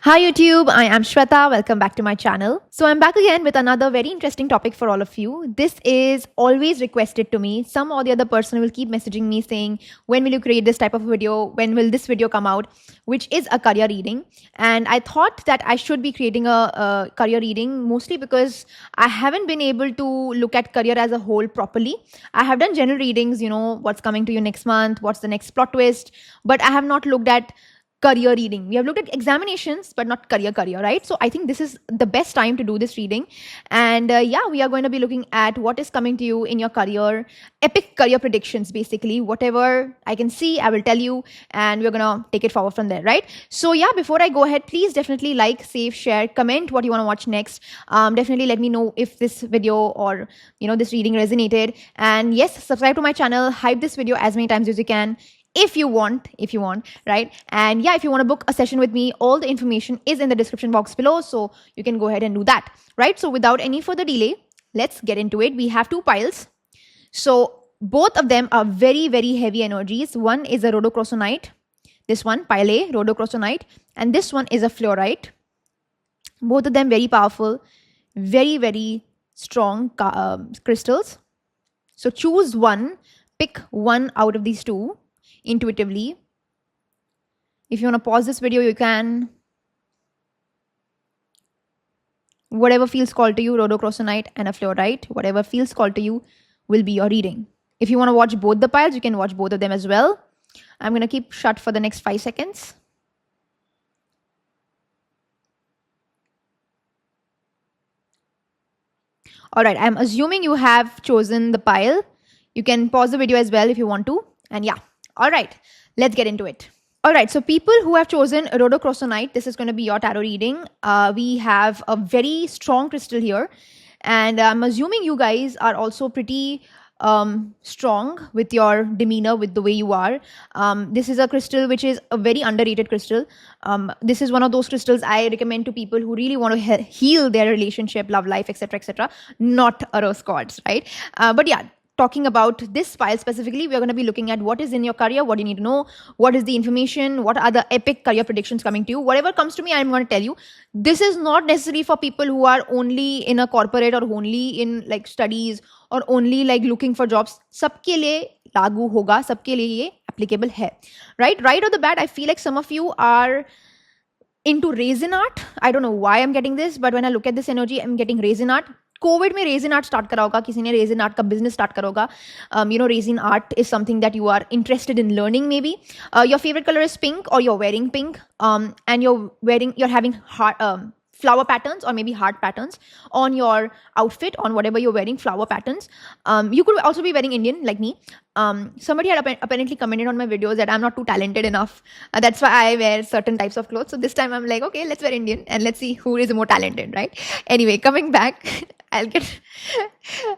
Hi YouTube, I am Shweta. Welcome back to my channel. So I'm back again with another very interesting topic for all of you. This is always requested to me. Some or the other person will keep messaging me saying, when will you create this type of video? When will this video come out? Which is a career reading. And I thought that I should be creating a career reading mostly because I haven't been able to look at career as a whole properly. I have done general readings, what's coming to you next month, what's the next plot twist, but I have not looked at career reading. We have looked at examinations, but not career, right? So I think this is the best time to do this reading. And we are going to be looking at what is coming to you in your career, epic career predictions, basically. Whatever I can see, I will tell you, and we're going to take it forward from there, right? So before I go ahead, please definitely like, save, share, comment what you want to watch next. Definitely let me know if this video or, this reading resonated. And yes, subscribe to my channel, hype this video as many times as you can. If you want, right? And if you want to book a session with me, all the information is in the description box below, so you can go ahead and do that, right? So without any further delay, let's get into it. We have two piles. So both of them are very, very heavy energies. One is a rhodochrosonite, this one, pile A, rhodochrosonite, and this one is a fluorite. Both of them very powerful, very, very strong crystals. So choose one, pick one out of these two intuitively. If you want to pause this video, you can. Whatever feels called to you, rhodochrosonite and a fluorite, whatever feels called to you will be your reading. If you want to watch both the piles, you can watch both of them as well. I'm going to keep shut for the next 5 seconds. All right, I'm assuming you have chosen the pile. You can pause the video as well if you want to. And all right, let's get into it. All right, so people who have chosen rhodochrosonite, this is going to be your tarot reading. We have a very strong crystal here. And I'm assuming you guys are also pretty strong with your demeanor, with the way you are. This is a crystal which is a very underrated crystal. This is one of those crystals I recommend to people who really want to heal their relationship, love life, etc., not a rose quartz, right? But talking about this pile specifically, we're going to be looking at what is in your career, what you need to know, what is the information, what are the epic career predictions coming to you. Whatever comes to me, I'm going to tell you. This is not necessarily for people who are only in a corporate or only in like studies or only like looking for jobs. सबके लिए लागू होगा, सबके लिए ये applicable है, right? Right off the bat, I feel like some of you are into resin art. I don't know why I'm getting this, but when I look at this energy, I'm getting resin art. Covid में resin art start करा होगा, किसी ने resin art का business start करा होगा. Resin art is something that you are interested in learning. Maybe your favourite colour is pink और you're wearing pink, and you're having flower patterns or maybe heart patterns on your outfit, on whatever you're wearing, flower patterns. You could also be wearing Indian like me. Somebody had apparently commented on my videos that I'm not too talented enough. That's why I wear certain types of clothes. So this time I'm like, okay, let's wear Indian and let's see who is more talented, right? Anyway, coming back,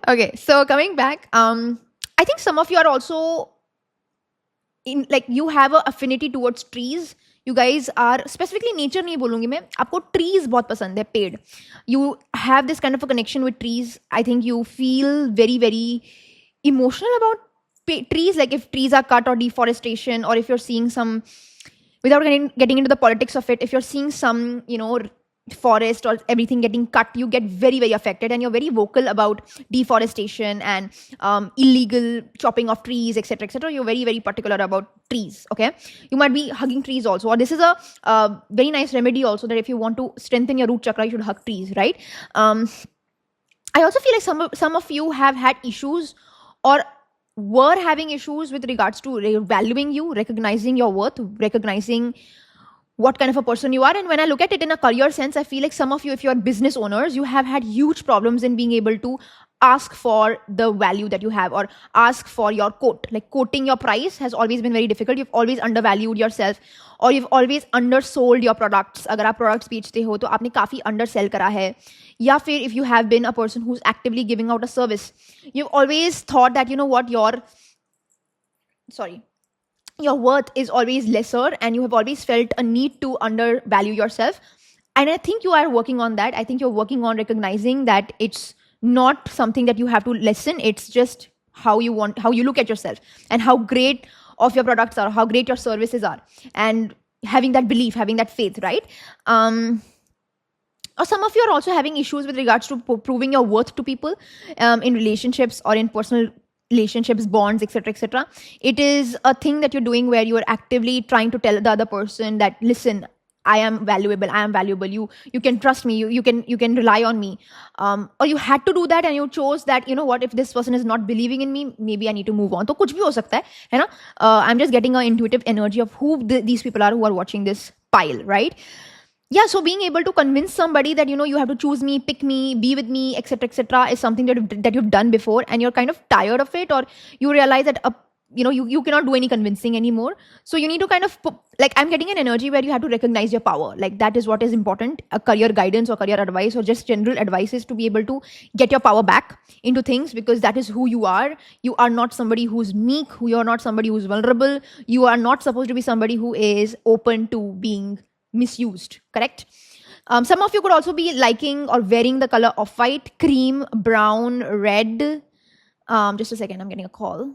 okay, so coming back, I think some of you are also in, like, you have an affinity towards trees. You guys are specifically nature नहीं बोलूँगी मैं, आपको trees बहुत पसंद है, पेड़. You have this kind of a connection with trees. I think you feel very, very emotional about trees. Like if trees are cut or deforestation, or if you're seeing some, without getting into the politics of it, if you're seeing some, forest or everything getting cut, you get very, very affected, and you're very vocal about deforestation and illegal chopping of trees, etc. You're very, very particular about trees. Okay, you might be hugging trees also, or this is a very nice remedy also, that if you want to strengthen your root chakra, you should hug trees, right? I also feel like some of you have had issues or were having issues with regards to valuing you, recognizing your worth, recognizing what kind of a person you are. And when I look at it in a career sense, I feel like some of you, if you're business owners, you have had huge problems in being able to ask for the value that you have, or ask for your quote. Like quoting your price has always been very difficult. You've always undervalued yourself, or you've always undersold your products. अगर आप products बेचते हो तो आपने काफी undersell करा है. या फिर if you have been a person who's actively giving out a service, you've always thought that, your worth is always lesser, and you have always felt a need to undervalue yourself. And I think you are working on that. I think you're working on recognizing that it's not something that you have to lessen. It's just how you look at yourself, and how great of your products are, how great your services are. And having that belief, having that faith, right? Or some of you are also having issues with regards to proving your worth to people, in relationships or in personal relationships, bonds, etc., etc. It is a thing that you're doing where you are actively trying to tell the other person that, listen, I am valuable, I am valuable, you can trust me, you can rely on me, or you had to do that and you chose that, you know what, if this person is not believing in me, maybe I need to move on. तो कुछ भी हो सकता है ना? I'm just getting an intuitive energy of who these people are who are watching this pile, right? Yeah, so being able to convince somebody that, you know, you have to choose me, pick me, be with me, etc., etc., is something that you've done before, and you're kind of tired of it, or you realize that you cannot do any convincing anymore. So you need to kind of like, I'm getting an energy where you have to recognize your power. Like, that is what is important. A career guidance or career advice or just general advice is to be able to get your power back into things, because that is who you are. You are not somebody who's meek, you are not somebody who's vulnerable, you are not supposed to be somebody who is open to being misused, correct? Some of you could also be liking or wearing the color of white, cream, brown, red. Just a second, I'm getting a call.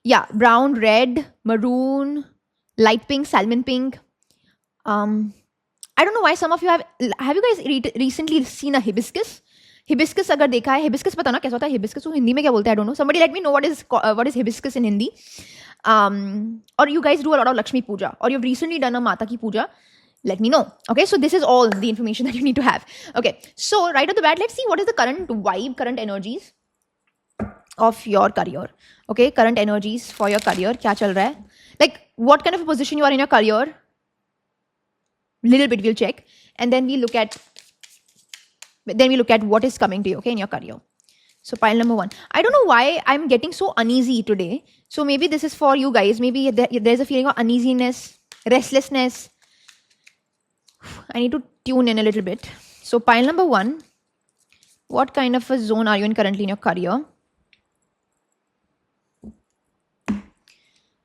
Yeah, brown, red, maroon, light pink, salmon pink. I don't know why some of you have you guys recently seen a hibiscus? Hibiscus अगर देखा है, hibiscus पता ना कैसा होता है? Hibiscus को हिंदी में क्या बोलते हैं? I don't know. Somebody let me know what is hibiscus in Hindi. Or you guys do a lot of Lakshmi Puja, or you've recently done a Mata ki Puja. Let me know. Okay, so this is all the information that you need to have. Okay, so right off the bat, let's see what is the current vibe, current energies of your career. Okay, current energies for your career. Kya chal raha hai? Like, what kind of a position you are in your career? Little bit we'll check, and then we look at what is coming to you, okay, in your career. So pile number 1. I don't know why I'm getting so uneasy today. So maybe this is for you guys. Maybe there's a feeling of uneasiness, restlessness. I need to tune in a little bit. So pile number 1. What kind of a zone are you in currently in your career?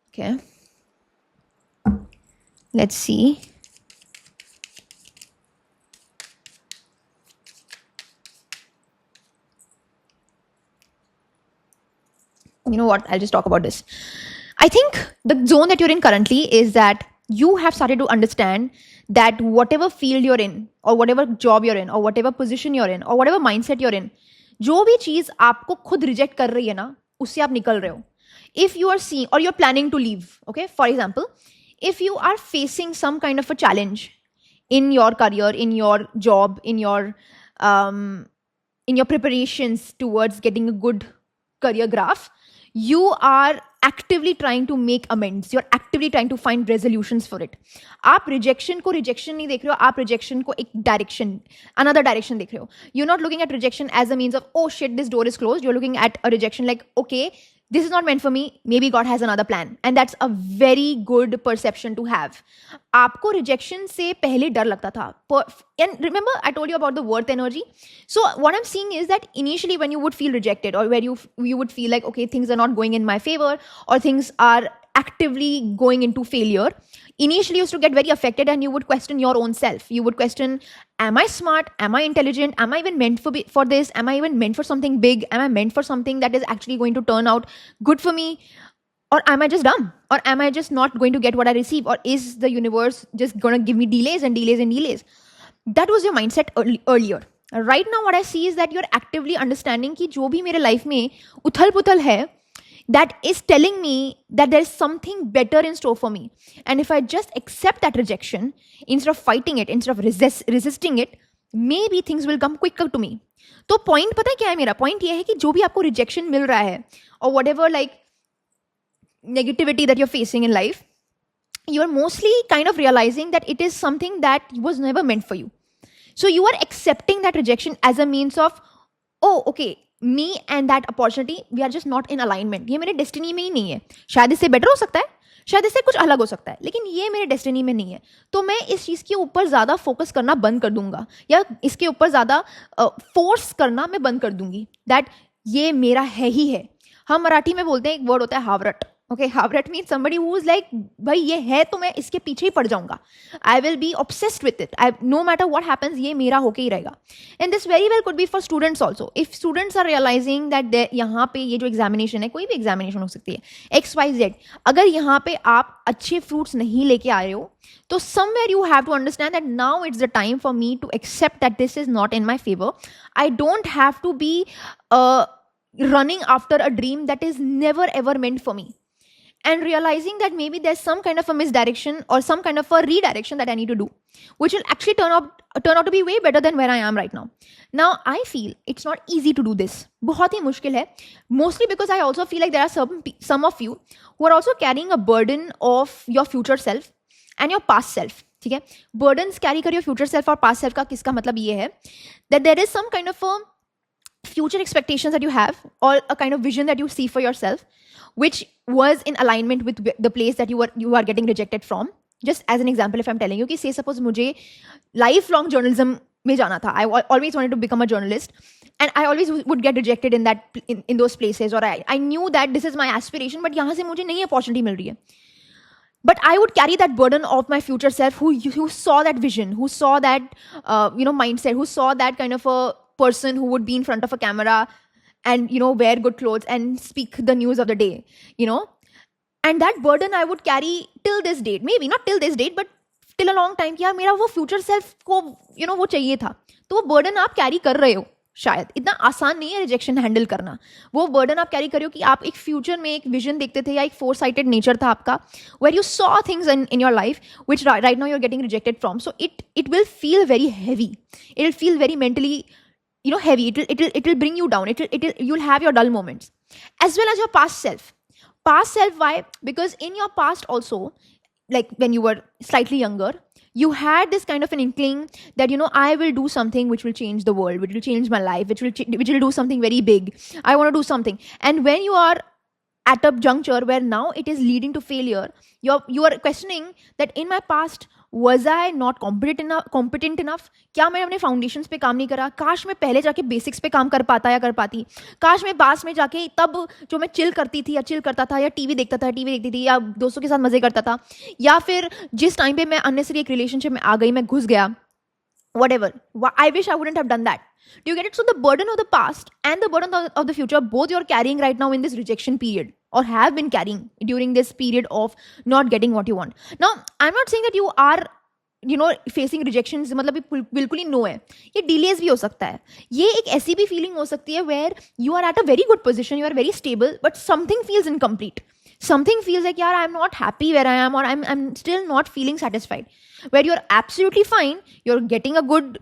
Okay. Let's see. You know what? I'll just talk about this. I think the zone that you're in currently is that you have started to understand that whatever field you're in, or whatever job you're in, or whatever position you're in, or whatever mindset you're in, जो भी चीज आपको खुद reject कर रही है ना, उससे आप निकल रहे हो. If you are seeing, or you're planning to leave, okay, for example, if you are facing some kind of a challenge in your career, in your job, in your preparations towards getting a good career graph, you are actively trying to make amends. You're actively trying to find resolutions for it. आप rejection को rejection नहीं देख रहे हो, आप rejection को एक direction, another direction देख रहे हो. You're not looking at rejection as a means of, oh shit, this door is closed. You're looking at a rejection like, okay, this is not meant for me. Maybe God has another plan. And that's a very good perception to have. आपको rejection से पहले डर लगता था. And remember, I told you about the worth energy. So what I'm seeing is that initially when you would feel rejected, or where you would feel like, okay, things are not going in my favor, or things are actively going into failure, initially you used to get very affected, and you would question your own self. You would question, am I smart? Am I intelligent? Am I even meant for this? Am I even meant for something big? Am I meant for something that is actually going to turn out good for me? Or am I just dumb? Or am I just not going to get what I receive? Or is the universe just going to give me delays and delays and delays? That was your mindset earlier. Right now, what I see is that you're actively understanding कि जो भी मेरे life में उथल-पुथल है, that is telling me that there is something better in store for me. And if I just accept that rejection, instead of fighting it, instead of resisting it, maybe things will come quicker to me. तो point पता है क्या है मेरा? Point ये है कि जो भी आपको rejection मिल रहा है, or whatever like negativity that you're facing in life, you're mostly kind of realizing that it is something that was never meant for you. So you are accepting that rejection as a means of, oh, okay, me and that opportunity, we are just not in alignment. ये मेरे destiny में ही नहीं है. शायद इससे better हो सकता है, शायद इससे कुछ अलग हो सकता है, लेकिन ये मेरे destiny में नहीं है. तो मैं इस चीज़ के ऊपर ज़्यादा focus करना बंद कर दूंगा, या इसके ऊपर ज़्यादा force करना मैं बंद कर दूंगी. That ये मेरा है ही है. हम मराठी में बोलते हैं एक word होता है हावरट. Okay, Havrat means somebody who is like, भाई ये है तो मैं इसके पीछे ही पड़ जाऊंगा. I will be obsessed with it. No matter what happens, ये मेरा होके ही रहेगा. And this very well could be for students also. If students are realizing that यहाँ पे ये जो examination है, कोई भी examination हो सकती है, XYZ, अगर यहाँ पे आप अच्छे fruits नहीं लेके आ रहे हो, तो somewhere you have to understand that now it's the time for me to accept that this is not in my favor. I don't have to be running after a dream that is never ever meant for me. And realizing that maybe there's some kind of a misdirection or some kind of a redirection that I need to do, which will actually turn out to be way better than where I am right now. Now, I feel it's not easy to do this. बहुत ही मुश्किल है. Mostly because I also feel like there are some of you who are also carrying a burden of your future self and your past self. ठीक है? Burdens carry कर your future self और past self का किसका मतलब ये है that there is some kind of a future expectations that you have or a kind of vision that you see for yourself which was in alignment with the place that you are getting rejected from. Just as an example, if I'm telling you कि say suppose मुझे lifelong journalism में जाना था, I always wanted to become a journalist and I always would get rejected in those places, or I knew that this is my aspiration but यहाँ से मुझे नई opportunity मिल रही है. But I would carry that burden of my future self who saw that vision, who saw that mindset, who saw that kind of a person who would be in front of a camera and wear good clothes and speak the news of the day, and that burden I would carry till this date. Maybe not till this date but till a long time. कि यार मेरा वो future self को वो चाहिए था. तो वो burden आप carry कर रहे हो. शायद इतना आसान नहीं है रिजेक्शन हैंडल करना. वो बर्डन आप कैरी करियो कि आप एक फ्यूचर में एक विजन देखते थे या एक फोर साइटेड नेचर था आपका, where you saw things in your life which right now you are getting rejected from. So it will feel very heavy. It will feel very mentally heavy. It will bring you down. You'll have your dull moments as well as your past self. Why? Because in your past also, like when you were slightly younger, you had this kind of an inkling that I will do something which will change the world, which will change my life, which will do something very big. I want to do something. And when you are at a juncture where now it is leading to failure, you are questioning that in my past was I not competent enough? क्या मैं अपने foundations पे काम नहीं करा? काश मैं पहले जाके बेसिक्स पे काम कर पाता या कर पाती. काश मैं पास में जाके तब जो मैं चिल करती थी या चिल करता था या टीवी देखती थी या दोस्तों के साथ मजे करता था, या फिर जिस टाइम पे मैं अननेसेसरी एक रिलेशनशिप में आ गई, मैं घुस गया, whatever. I wish I wouldn't have done that. Do you get it? So the burden of the past and the burden of the future, both you're carrying right now in this rejection period, or have been carrying during this period of not getting what you want. Now, I'm not saying that you are facing rejections, मतलब बिल्कुल ही no है. ये delays भी हो सकता है. ये एक ऐसी भी feeling हो सकती है where you are at a very good position, you are very stable, but something feels incomplete. Something feels like, yaar, I'm not happy where I am, or I'm still not feeling satisfied. Where you're absolutely fine, you're getting a good,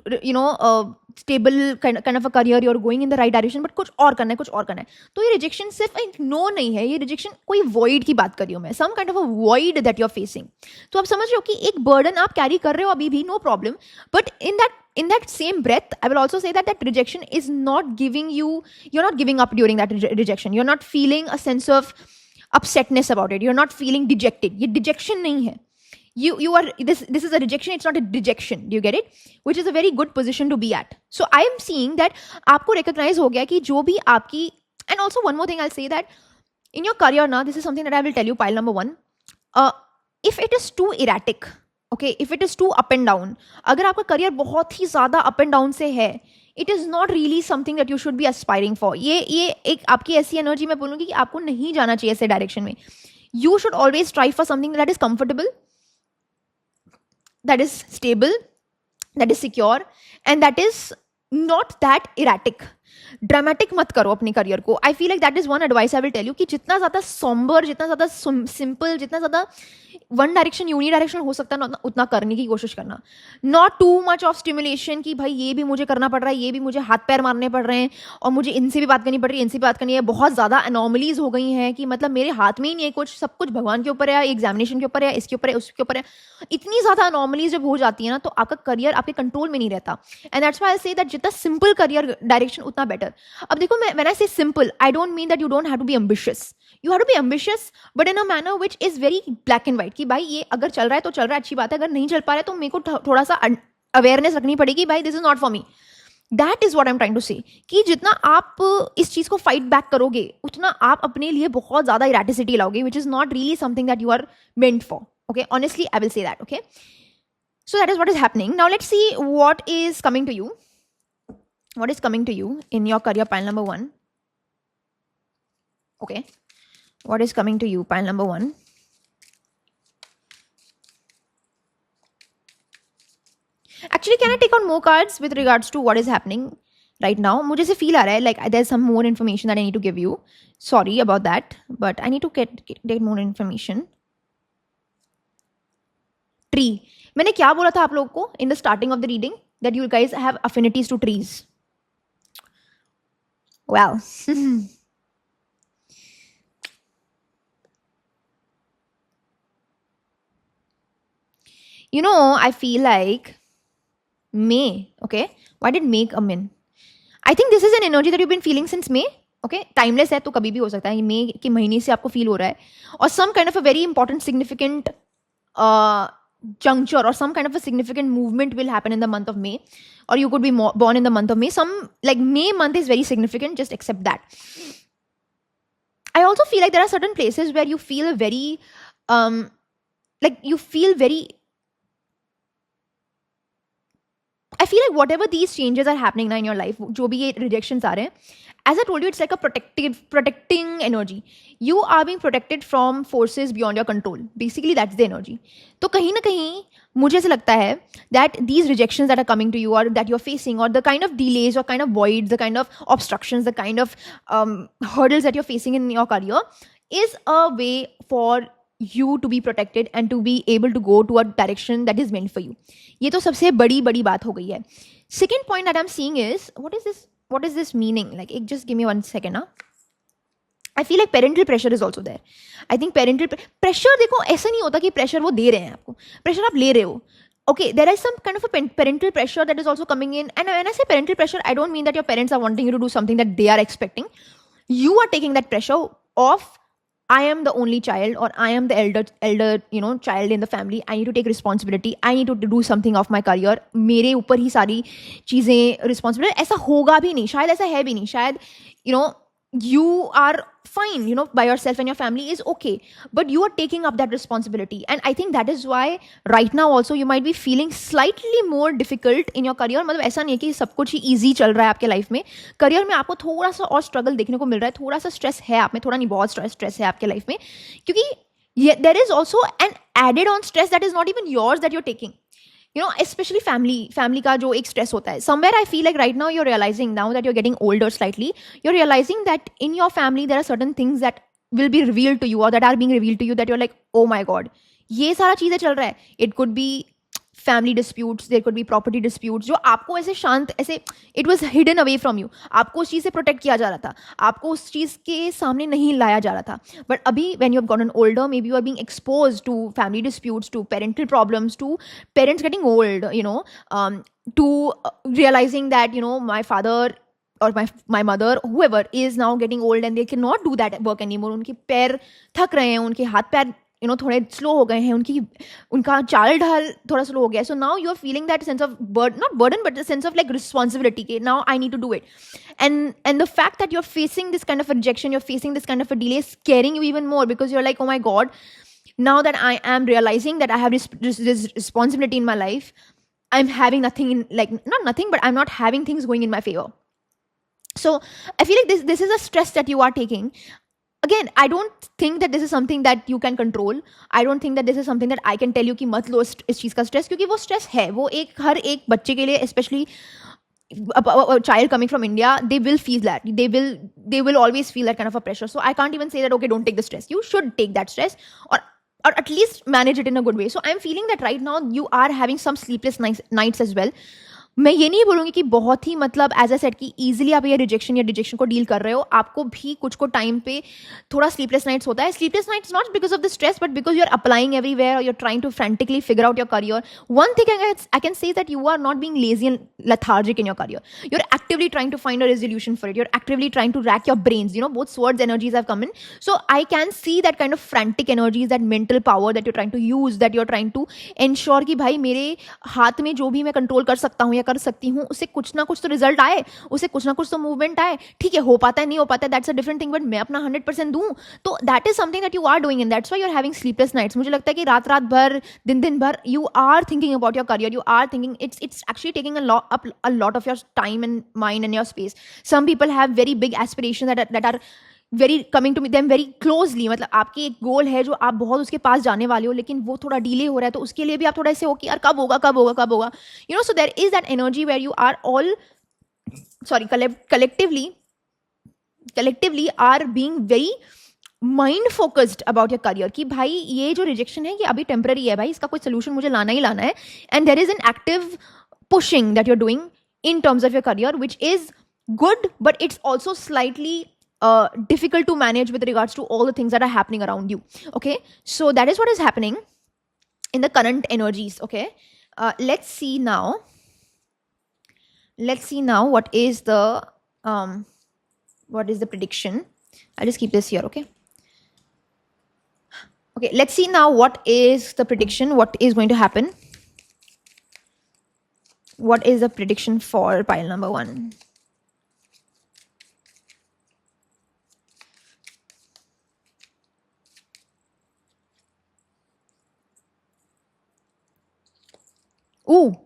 stable kind of a career, you're going in the right direction, but कुछ और करना है. तो ये rejection सिर्फ एक no नहीं है, ये rejection कोई void की बात कर रही हूँ मैं, some kind of a void that you're facing. तो आप समझ रहे हो कि एक burden आप carry कर रहे हो अभी भी, no problem, but in that same breath, I will also say that rejection is not giving you, you're not giving up during that rejection. You're not feeling a sense of upsetness about it. You're not feeling dejected. ये dejection नहीं है. You are this is a rejection. It's not a dejection. Do you get it? Which is a very good position to be at. So I am seeing that आपको recognize हो गया कि जो भी आपकी, and also one more thing I'll say that in your career now, this is something that I will tell you. Pile number one, if it is too erratic, okay, if it is too up and down, अगर आपका career बहुत ही ज़्यादा up and down से है, it is not really something that you should be aspiring for. ये एक आपकी ऐसी एनर्जी मैं बोलूँगी कि आपको नहीं जाना चाहिए ऐसे डायरेक्शन में. You should always strive for something that is comfortable, that is stable, that is secure, and that is not that erratic. Dramatic मत करो अपने करियर को. I feel like that is one advice I will tell you कि जितना ज़्यादा sombre, जितना ज़्यादा simple, जितना ज़्यादा वन डायरेक्शन यूनी डायरेक्शन हो सकता है ना, उतना करने की कोशिश करना. Not too much of stimulation कि भाई ये भी मुझे करना पड़ रहा है, ये भी मुझे हाथ पैर मारने पड़ रहे हैं, और मुझे इनसे भी बात करनी पड़ रही है, इनसे भी बात करनी है. बहुत ज़्यादा एनॉमलीज हो गई हैं कि मतलब मेरे हाथ में ही नहीं है कुछ, सब कुछ भगवान के ऊपर है, एग्जामिनेशन के ऊपर है, इसके ऊपर है, उसके ऊपर है. इतनी ज़्यादा एनॉमलीज जब हो जाती है ना, तो आपका करियर आपके कंट्रोल में नहीं रहता. And that's why I say that जितना सिंपल करियर डायरेक्शन उतना बेटर. अब देखो, when I say simple, I don't mean that you don't have to be ambitious. You have to be ambitious, but in a manner which is very black and white. कि भाई ये अगर चल रहा है तो चल रहा है, अच्छी बात है. अगर नहीं चल पा रहा है तो मेरे को थोड़ा सा अवेयरनेस रखनी पड़ेगी, भाई this is not for me. That is what I am trying to say, कि जितना आप इस चीज को फाइट बैक करोगे उतना आप अपने लिए बहुत ज्यादा इरेटिसिटी लाओगे, which is not really something that you are meant for. Okay, honestly I will say that. Okay, so that is what is happening. Now let's see what is coming to you. What is coming to you in your career pile number 1? Okay, what is coming to you pile number 1? Actually, can I take out more cards with regards to what is happening right now? मुझे से feel आ रहा है like there's some more information that I need to give you. Sorry about that, but I need to get more information. Tree. मैंने क्या बोला था आप लोगों को in the starting of the reading? That you guys have affinities to trees. Well. You know, I feel like May. Okay, why did May come in? I think this is an energy that you've been feeling since May. Okay, timeless है तो कभी भी हो सकता है. May के महीने से आपको feel हो रहा है, और some kind of a very important significant juncture or some kind of a significant movement will happen in the month of May, or you could be born in the month of May. Some like May month is very significant. Just accept that. I also feel like there are certain places where you feel very like you feel very. I feel like whatever these changes are happening now in your life, जो भी ये rejections आ रहे हैं, as I told you, it's like a protecting energy. You are being protected from forces beyond your control. Basically, that's the energy. तो कहीं ना कहीं मुझे ऐसा लगता है that these rejections that are coming to you or that you're facing, or the kind of delays or kind of voids, the kind of obstructions, the kind of hurdles that you're facing in your career is a way for you to be protected and to be able to go to a direction that is meant for you. ये तो सबसे बड़ी बात हो गई है. Second point that I'm seeing is, what is this meaning? Like, just give me 1 second. I feel like parental pressure is also there. I think parental pressure, देखो ऐसा नहीं होता कि pressure वो दे रहे हैं आपको, pressure आप ले रहे हो. Okay, there is some kind of a parental pressure that is also coming in. And when I say parental pressure, I don't mean that your parents are wanting you to do something that they are expecting. You are taking that pressure off. I am the only child, or I am the elder child in the family. I need to take responsibility. I need to do something of my career. मेरे ऊपर ही सारी चीजें responsibility. ऐसा होगा भी नहीं, शायद ऐसा है भी नहीं, शायद you are fine, by yourself and your family is okay, but you are taking up that responsibility. And I think that is why right now also you might be feeling slightly more difficult in your career. मतलब ऐसा नहीं है कि सब कुछ ही easy चल रहा है आपके लाइफ में. करियर में आपको थोड़ा सा और स्ट्रगल देखने को मिल रहा है, थोड़ा सा स्ट्रेस है आप में, थोड़ा नहीं बहुत स्ट्रेस है आपके लाइफ में, क्योंकि there is also an added on stress that is not even yours that you're taking. Especially family का जो एक stress होता है. Somewhere I feel like right now you're realizing, now that you're getting older slightly, you're realizing that in your family there are certain things that will be revealed to you, or that are being revealed to you, that you're like, oh my god, ये सारा चीजें चल रहा है. It could be family disputes, there could be property disputes, जो आपको ऐसे शांत ऐसे it was hidden away from you. आपको उस चीज़ से protect किया जा रहा था, आपको उस चीज़ के सामने नहीं लाया जा रहा था. But अभी when you have gotten older, maybe you are being exposed to family disputes, to parental problems, to parents getting old, to realizing that my father or my mother, whoever is now getting old and they cannot do that work anymore. उनके पैर थक रहे हैं, उनके हाथ पैर थोड़े slow हो गए हैं, उनका चाल ढाल थोड़ा स्लो हो गया. So now you are feeling that sense of not burden but the sense of like responsibility के now I need to do it. And the fact that you are facing this kind of rejection, you are facing this kind of a delay is scaring you even more, because you're like, oh my god, now that I am realizing that I have this responsibility in my life, I'm having nothing in, like, not nothing, but I'm not having things going in my favor. So I feel like this is a stress that you are taking. Again, I don't think that this is something that you can control. I don't think that this is something that I can tell you कि मत लो इस चीज़ का stress, क्योंकि वो stress है, वो हर एक बच्चे के लिए, especially a child coming from India, they will feel that. They will always feel that kind of a pressure. So I can't even say that, okay, don't take the stress. You should take that stress, or at least manage it in a good way. So I'm feeling that right now you are having some sleepless nights as well. मैं ये नहीं बोलूँगी कि बहुत ही मतलब as a set कि easily आप ये रिजेक्शन या डिजेक्शन को डील कर रहे हो. आपको भी कुछ को टाइम पे थोड़ा स्लीपलेस नाइट्स होता है. Sleepless nights not because of the stress, but because you are applying everywhere, और you are trying to frantically figure out your career. One thing I can say that you are not being lazy and lethargic in your career. You're actively trying to find a resolution for it. You're actively trying to rack your brains. Both swords energies have come in. So I can see that kind of frantic energies, that mental power that you're trying to use, that you're trying to ensure कि भाई मेरे हाथ में जो भी मैं control कर सकता हूँ या कर सकती हूँ, उससे कुछ ना कुछ तो रिजल्ट आए, उससे कुछ ना कुछ तो मूवमेंट आए. ठीक है, हो पाता है नहीं हो पाता है, that's a different thing, but मैं अपना 100% दूँ. तो that is something that you are doing, and that's why you are having sleepless nights. मुझे लगता है कि रात रात भर, दिन दिन भर you are thinking about your career, you are thinking, it's actually taking a lot of your time and mind and your space. Some people have very big aspirations that are very coming to them very closely. मतलब आपकी एक गोल है जो आप बहुत उसके पास जाने वाले हो, लेकिन वो थोड़ा डिले हो रहा है, तो उसके लिए भी आप थोड़ा ऐसे हो कि यार कब होगा कब होगा कब होगा, you know. So there is that energy where you are all sorry collectively are being very mind focused about your career कि भाई ये जो रिजेक्शन है ये अभी टेम्पररी है भाई, इसका कोई सोल्यूशन मुझे लाना ही लाना है. And there is an active pushing that you are doing in terms of your career, which is good, but it's also slightly difficult to manage with regards to all the things that are happening around you. Okay, so that is what is happening in the current energies. Okay, let's see now what is the prediction. I'll just keep this here. Okay, let's see now what is the prediction, what is going to happen. What is the prediction for pile number 1? Ooh.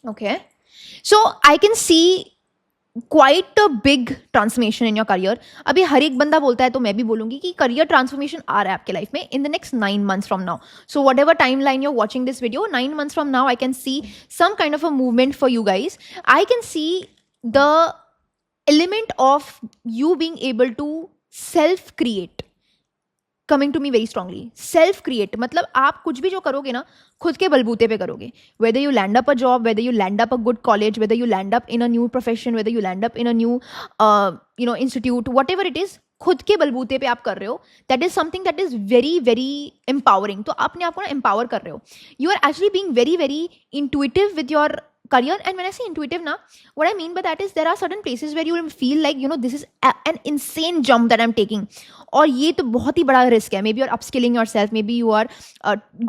Okay. So I can see quite a big transformation in your career. अभी हर एक बंदा बोलता है, तो मैं भी बोलूंगी कि करियर ट्रांसफॉर्मेशन आ रहा है आपके लाइफ में इन the next 9 months from now. So what ever time line you watching this video, 9 months from now I can C some kind of a movement for you guys. I can see the element of you being able to self create coming to me very strongly. Self create मतलब आप कुछ भी जो करोगे ना, खुद के बलबूते पे करोगे. Whether you land up a job, whether you land up a good college, whether you land up in a new profession, whether you land up in a new institute, whatever it is, खुद के बलबूते पे आप कर रहे हो. That is something that is very very empowering. तो अपने आप को ना empower कर रहे हो. You are actually being very very intuitive with your career. And when I say intuitive now, what I mean by that is there are certain places where you will feel like, this is an insane jump that I'm taking. और ये तो बहुत ही बड़ा risk है. Maybe you're upskilling yourself, maybe you are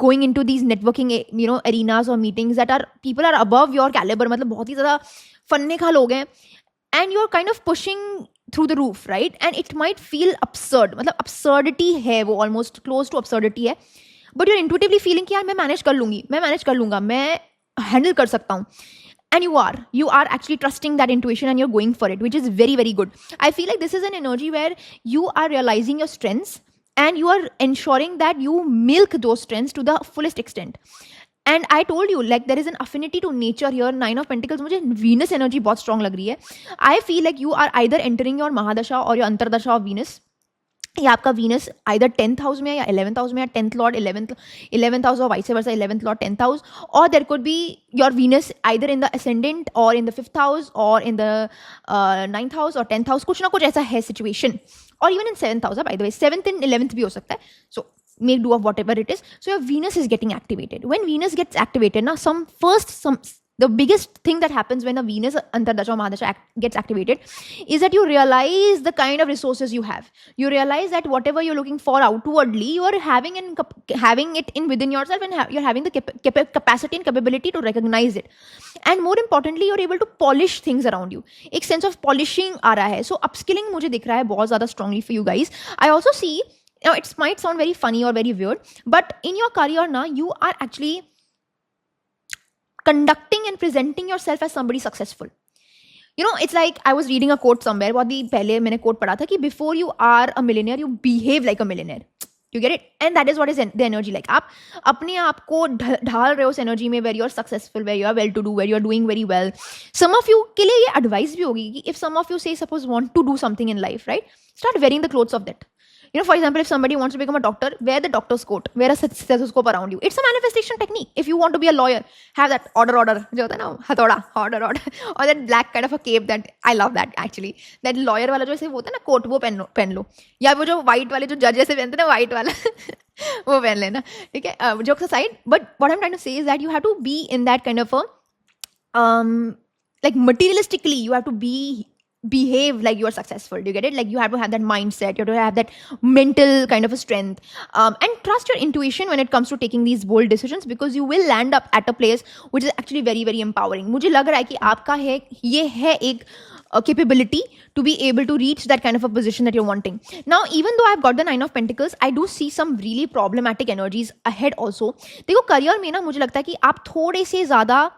going into these networking arenas or meetings that are people are above your caliber, मतलब बहुत ही ज़्यादा फन्ने खा लोग हैं, and you're kind of pushing through the roof, right? And it might feel absurd, मतलब absurdity है वो, almost close to absurdity है, but you're intuitively feeling कि यार मैं manage कर लूँगी, मैं manage कर लूँगा, मैं handle कर सकता हूँ. And you are actually trusting that intuition and you're going for it, which is very very good. I feel like this is an energy where you are realizing your strengths and you are ensuring that you milk those strengths to the fullest extent. And I told you, like, there is an affinity to nature here. 9 of Pentacles, मुझे Venus energy बहुत strong लग रही है. I feel like you are either entering your Mahadasha or your Antardasha of Venus. या आपका Venus either 10th house में है या 11th हाउस में, या 10th लॉर्ड 11th हाउस और vice versa 11th lord 10th house, और there could be your Venus either in the ascendant और इन द 5th हाउस और इन द 9th हाउस और 10th हाउस, कुछ ना कुछ ऐसा है सिचुएशन. और even in 7th house, by the way 7th and 11th भी हो सकता है. सो make do of whatever it is. So your Venus is getting activated. When Venus gets activated, now the biggest thing that happens when a Venus Antardasha or Mahadasha gets activated is that you realize the kind of resources you have. You realize that whatever you're looking for outwardly, you are having it in within yourself, and you're having the capacity and capability to recognize it. And more importantly, you're able to polish things around you. एक sense of polishing आ रहा है. So upskilling मुझे दिख रहा है बहुत ज़्यादा strongly for you guys. I also see, it might sound very funny or very weird, but in your career now, you are actually conducting and presenting yourself as somebody successful. It's like I was reading a quote somewhere. बहुत ही पहले मैंने quote पढ़ा था कि before you are a millionaire, you behave like a millionaire. You get it? And that is what is the energy like. आप अपने आप को ढाल रहे हो उस energy में where you are successful, where you are well to do, where you are doing very well. Some of you के लिए ये advice भी होगी कि if some of you say suppose want to do something in life, right? Start wearing the clothes of that. For example, if somebody wants to become a doctor, wear the doctor's coat, wear a stethoscope around you. It's a manifestation technique. If you want to be a lawyer, have that order, जो होता है ना, हथौड़ा, order, or that black kind of a cape that, I love that actually. That lawyer वाला जो ऐसे होता है ना कोट, वो पहन लो. या वो जो white वाले जो जज ऐसे पहनते हैं ना, white वाला, वो पहन लेना. ठीक है, jokes aside, but what I'm trying to say is that you have to be in that kind of a, like materialistically, you have to be behave like you are successful. Do you get it? Like you have to have that mindset, you have to have that mental kind of a strength, and trust your intuition when it comes to taking these bold decisions, because you will land up at a place which is actually very very empowering. मुझे लग रहा है कि आपका है ये है एक capability to be able to reach that kind of a position that you're wanting. Now, even though I've got the 9 of Pentacles, I do see some really problematic energies ahead also. देखो career में ना मुझे लगता है कि आप थोड़े से ज़्यादा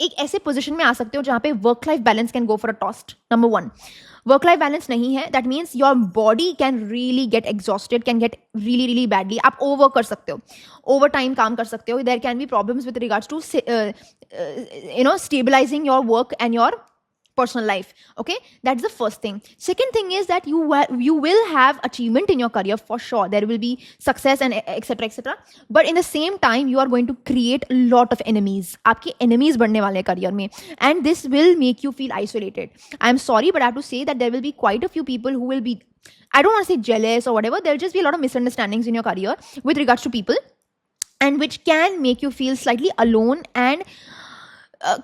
एक ऐसे पोजीशन में आ सकते हो जहाँ पे work life balance can go for a toast. Number 1, work life balance नहीं है, that means your body can really get exhausted, can get really really badly. आप ओवर कर सकते हो, ओवर टाइम काम कर सकते हो. There can be problems with regards to stabilising your work and your personal life. Okay, that's the first thing. Second thing is that you will have achievement in your career for sure. There will be success and etc etc, but in the same time you are going to create a lot of enemies. आपके enemies बढ़ने वाले हैं career में, and this will make you feel isolated. I'm sorry, but I have to say that there will be quite a few people who will be, I don't want to say jealous or whatever, there will just be a lot of misunderstandings in your career with regards to people, and which can make you feel slightly alone. And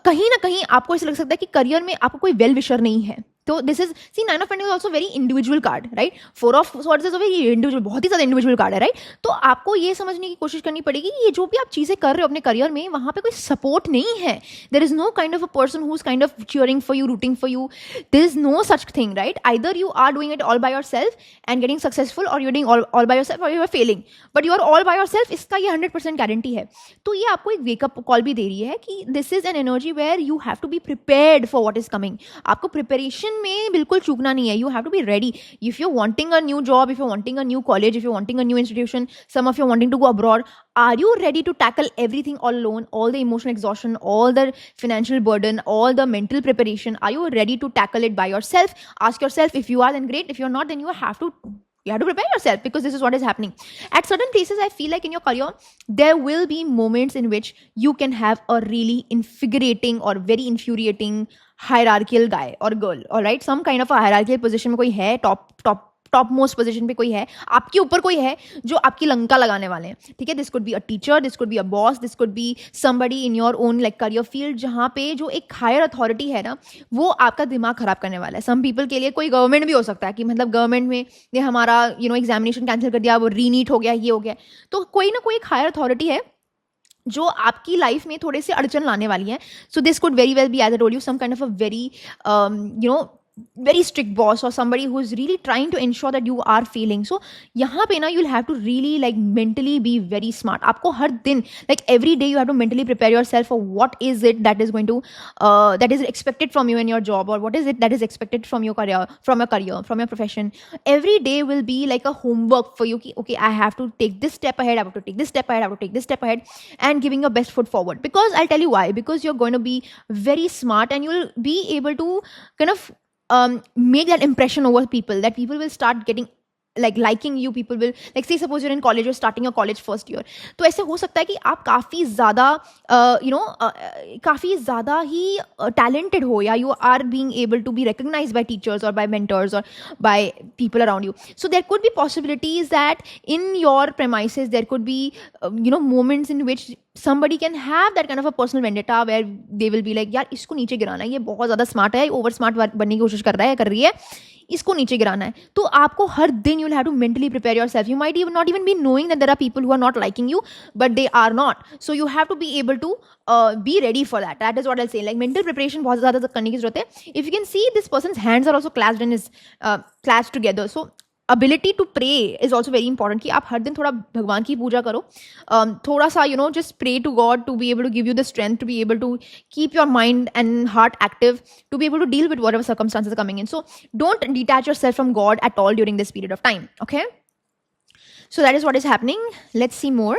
कहीं ना कहीं आपको ऐसा लग सकता है कि career में आपको कोई वेल विशर नहीं है. तो this is see 9 of pentacles also very individual card, right. 4 of swords is a very individual, बहुत ही ज़्यादा इंडिविजुअल कार्ड है, राइट. तो आपको ये समझने की कोशिश करनी पड़ेगी कि ये जो भी आप चीज़ें कर रहे हो अपने करियर में, वहाँ पे कोई सपोर्ट नहीं है. There is no kind of a person who is kind of cheering for you, rooting for you. There is no such thing, right? Either you are doing it all by yourself and getting successful, or you're doing all by yourself, or you are failing. But you are all by yourself, इसका ये 100% guarantee है. तो ये आपको एक wake up call भी दे रही है कि this is an energy where you have to be prepared for what is coming. आपको प्रिपरेशन में बिल्कुल चूकना नहीं है. You have to be ready. If you're wanting a new job, if you're wanting a new college, if you're wanting a new institution, some of you are wanting to go abroad, are you ready to tackle everything all alone, all the emotional exhaustion, all the financial burden, all the mental preparation? Are you ready to tackle it by yourself? Ask yourself. If you are, then great. If you're not, then you have to prepare yourself, because this is what is happening. At certain places, I feel like in your career, there will be moments in which you can have a really invigorating or very infuriating hierarchical guy or girl, all right? Some kind of a hierarchical position में कोई है, top most position पे कोई है, आपके ऊपर कोई है जो आपकी लंका लगाने वाले हैं. ठीक है, this could be a teacher, this could be a boss, this could be somebody in your own like career field, जहाँ पे जो एक हायर अथॉरिटी है ना, वो आपका दिमाग खराब करने वाला है. सम पीपल के लिए कोई गवर्नमेंट भी हो सकता है कि मतलब गवर्नमेंट में ये हमारा एग्जामिनेशन कैंसिल कर दिया, वो रीनीट हो गया, ये हो गया. तो कोई ना कोई एक हायर अथॉरिटी है जो आपकी लाइफ में थोड़े से अड़चन लाने वाली है. So this could very well be, as I told you, some kind of a very very strict boss, or somebody who is really trying to ensure that you are failing. So यहाँ पे ना you'll have to really like mentally be very smart. आपको हर दिन like every day you have to mentally prepare yourself for what is it that is going to that is expected from you in your job, or what is it that is expected from your career, from your profession. Every day will be like a homework for you. Okay, I have to take this step ahead, I have to take this step ahead, I have to take this step ahead, and giving your best foot forward. Because I'll tell you why. Because you're going to be very smart, and you'll be able to kind of make that impression over people, that people will start getting like liking you. People will like, say suppose you're in college, you're starting your college first year, तो ऐसे हो सकता है कि आप काफ़ी ज़्यादा काफ़ी ज़्यादा ही talented हो, या you are being able to be recognized by teachers or by mentors or by people around you. So there could be possibilities that in your premises there could be moments in which somebody can have that kind of a personal vendetta where they will be like, यार इसको नीचे गिराना है, ये बहुत ज़्यादा smart है, over smart बनने की कोशिश कर रहा है, कर रही है, इसको नीचे गिराना है. तो आपको हर दिन you'll have to mentally prepare yourself. You might even not even be knowing that there are people who are not liking you, but they are not. So you have to be able to be ready for that. That is what I'll say. Like mental preparation बहुत ज़्यादा करने की जरूरत है. If you can see, this person's hands are also clasped and is clasped together. So ability to pray is also very important. कि आप हर दिन थोड़ा भगवान की पूजा करो, थोड़ा सा just pray to God to be able to give you the strength to be able to keep your mind and heart active, to be able to deal with whatever circumstances are coming in. So don't detach yourself from God at all during this period of time. Okay, so that is what is happening. Let's see more.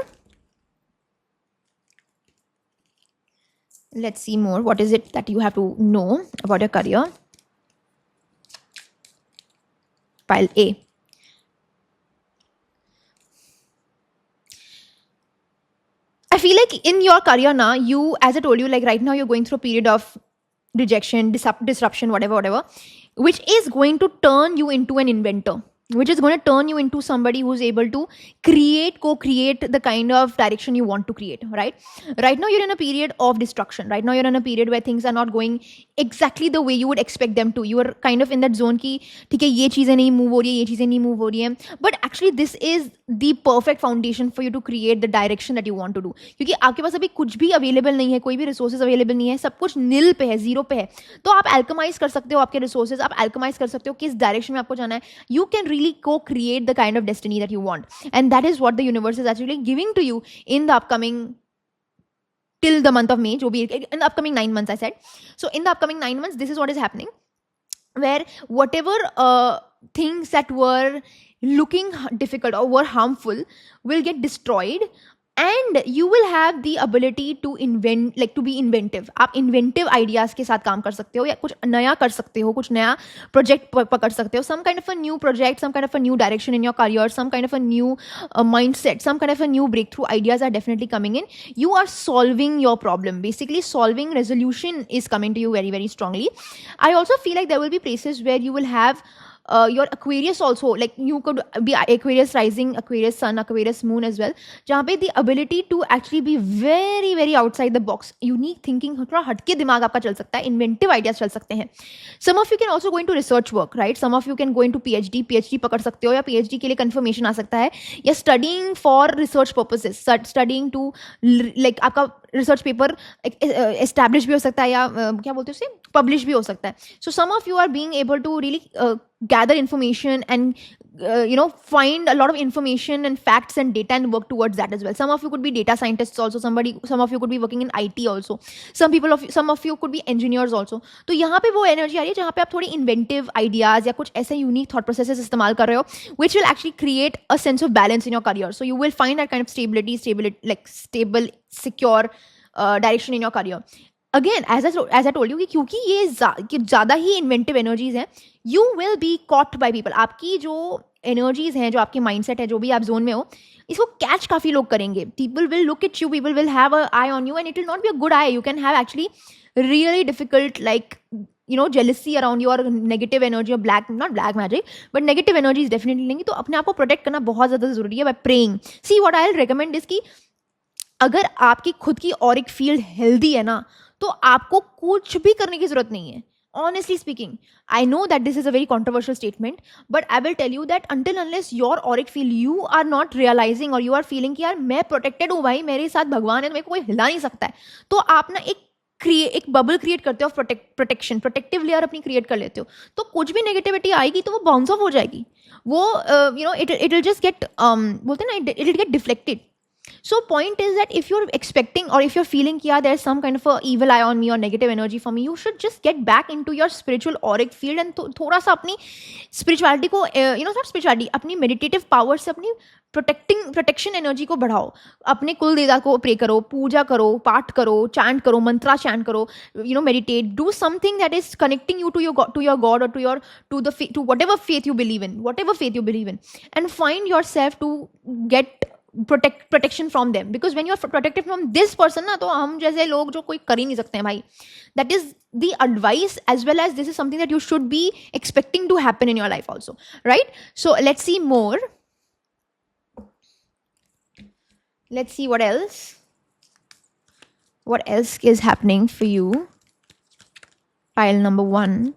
Let's see more. What is it that you have to know about your career? Pile A. I feel like in your career now, you, as I told you, like right now you're going through a period of rejection, disruption, whatever, which is going to turn you into an inventor. which is going to turn you into somebody who's able to co-create the kind of direction you want to create, right now you're in a period of destruction. Right now you're in a period where things are not going exactly the way you would expect them to. You are kind of in that zone ki theek hai ye cheezein nahi move ho rahi hai, ye cheezein nahi move ho rahi hai, but actually this is the perfect foundation for you to create the direction that you want to do. क्योंकि आपके पास अभी कुछ भी available नहीं है, कोई भी resources available नहीं है, सब कुछ नील पे है, जीरो पे है, तो आप अल्कमाइज कर सकते हो आपके रिसोर्सेज, आप अल्कमाइज कर सकते हो किस डायरेक्शन में आपको जाना है. You can really co-create the kind of destiny that you want, and that is what the universe is actually giving to you in the upcoming, till the month of May, jo bhi in the upcoming 9 months I said. So in the upcoming 9 months this is what is happening, where whatever things that were looking difficult or were harmful will get destroyed, and you will have the ability to invent, like to be inventive. आप inventive ideas के साथ काम कर सकते हो, या कुछ नया कर सकते हो, कुछ नया project पकड़ सकते हो, some kind of a new project, some kind of a new direction in your career, some kind of a new mindset, some kind of a new breakthrough ideas are definitely coming in. You are solving your problem, basically solving resolution is coming to you very, very strongly. I also feel like there will be places where you will have your Aquarius also, like you could be Aquarius rising, Aquarius sun, Aquarius moon as well, जहाँ पे the ability to actually be very, very outside the box, unique thinking, थोड़ा हटके दिमाग आपका चल सकता है, inventive ideas चल सकते हैं. Some of you can also go into research work, right? Some of you can go into PhD पकड़ सकते हो, या PhD के लिए confirmation आ सकता है, या studying for research purposes, studying to like आपका रिसर्च पेपर एस्टैब्लिश भी हो सकता है, या क्या बोलते हैं उसे, पब्लिश भी हो सकता है. So some of you are being able to really gather information and find a lot of information and facts and data and work towards that as well. Some of you could be data scientists also, some of you could be working in IT also, some of you could be engineers also. तो यहाँ पे वो energy आ रही है जहाँ पे आप थोड़ी इन्वेंटिव आइडियाज या कुछ ऐसे यूनिक थॉट प्रोसेसेस इस्तेमाल कर रहे हो, which will actually create a sense of balance in your career. So you will find that kind of stability, like stable, secure direction in your career. Again, as I told you, कि क्योंकि ये ज़्यादा ही inventive energies हैं, you will be caught by people. आपकी जो energies हैं, जो आपके माइंडसेट है, जो भी आप जोन में हो, इसको कैच काफ़ी लोग करेंगे. People will look at you, people will have a I on you, and it will not be a good I. You can have actually really difficult, like jealousy around your negative energy, or not black magic, but negative energy is definitely नहीं. तो अपने आप को protect करना बहुत ज़्यादा ज़रूरी है by praying. See, what I'll recommend is कि अगर आपकी खुद की ऑरिक फील्ड हेल्दी है ना, तो आपको कुछ भी करने की जरूरत नहीं है. Honestly speaking, I know that this is a very controversial statement, but I will tell you that until unless your auric field, you are not realizing or you are feeling कि यार मैं protected हूँ भाई, मेरे साथ भगवान है, तो मेरे को कोई हिला नहीं सकता है, तो आप ना एक बबल क्रिएट करते हो, प्रोटेक्शन, प्रोटेक्टिव लेयर अपनी क्रिएट कर लेते हो, तो कुछ भी नेगेटिविटी आएगी तो वो बाउंस ऑफ हो जाएगी. वो इट विल जस्ट गेट, बोलते हैं ना, it will get deflected. So point is that if you're expecting or if you're feeling yeah, there's some kind of a evil eye on me or negative energy for me, you should just get back into your spiritual auric field and थोड़ा सा अपनी spirituality को not spirituality, अपनी meditative power से अपनी protection energy को बढ़ाओ. अपने कुल देवता को प्रे करो, पूजा करो, पाठ करो, चैंट करो, मंत्रा चैंट करो, meditate, do something that is connecting you to your God or to whatever faith you believe in, and find yourself to get protection from them, because when you are protected from this person ना, तो हम जैसे लोग जो कोई कर ही नहीं सकते हैं भाई. That is the advice, as well as this is something that you should be expecting to happen in your life also, right? So let's see more. Let's see what else is happening for you. Pile number 1.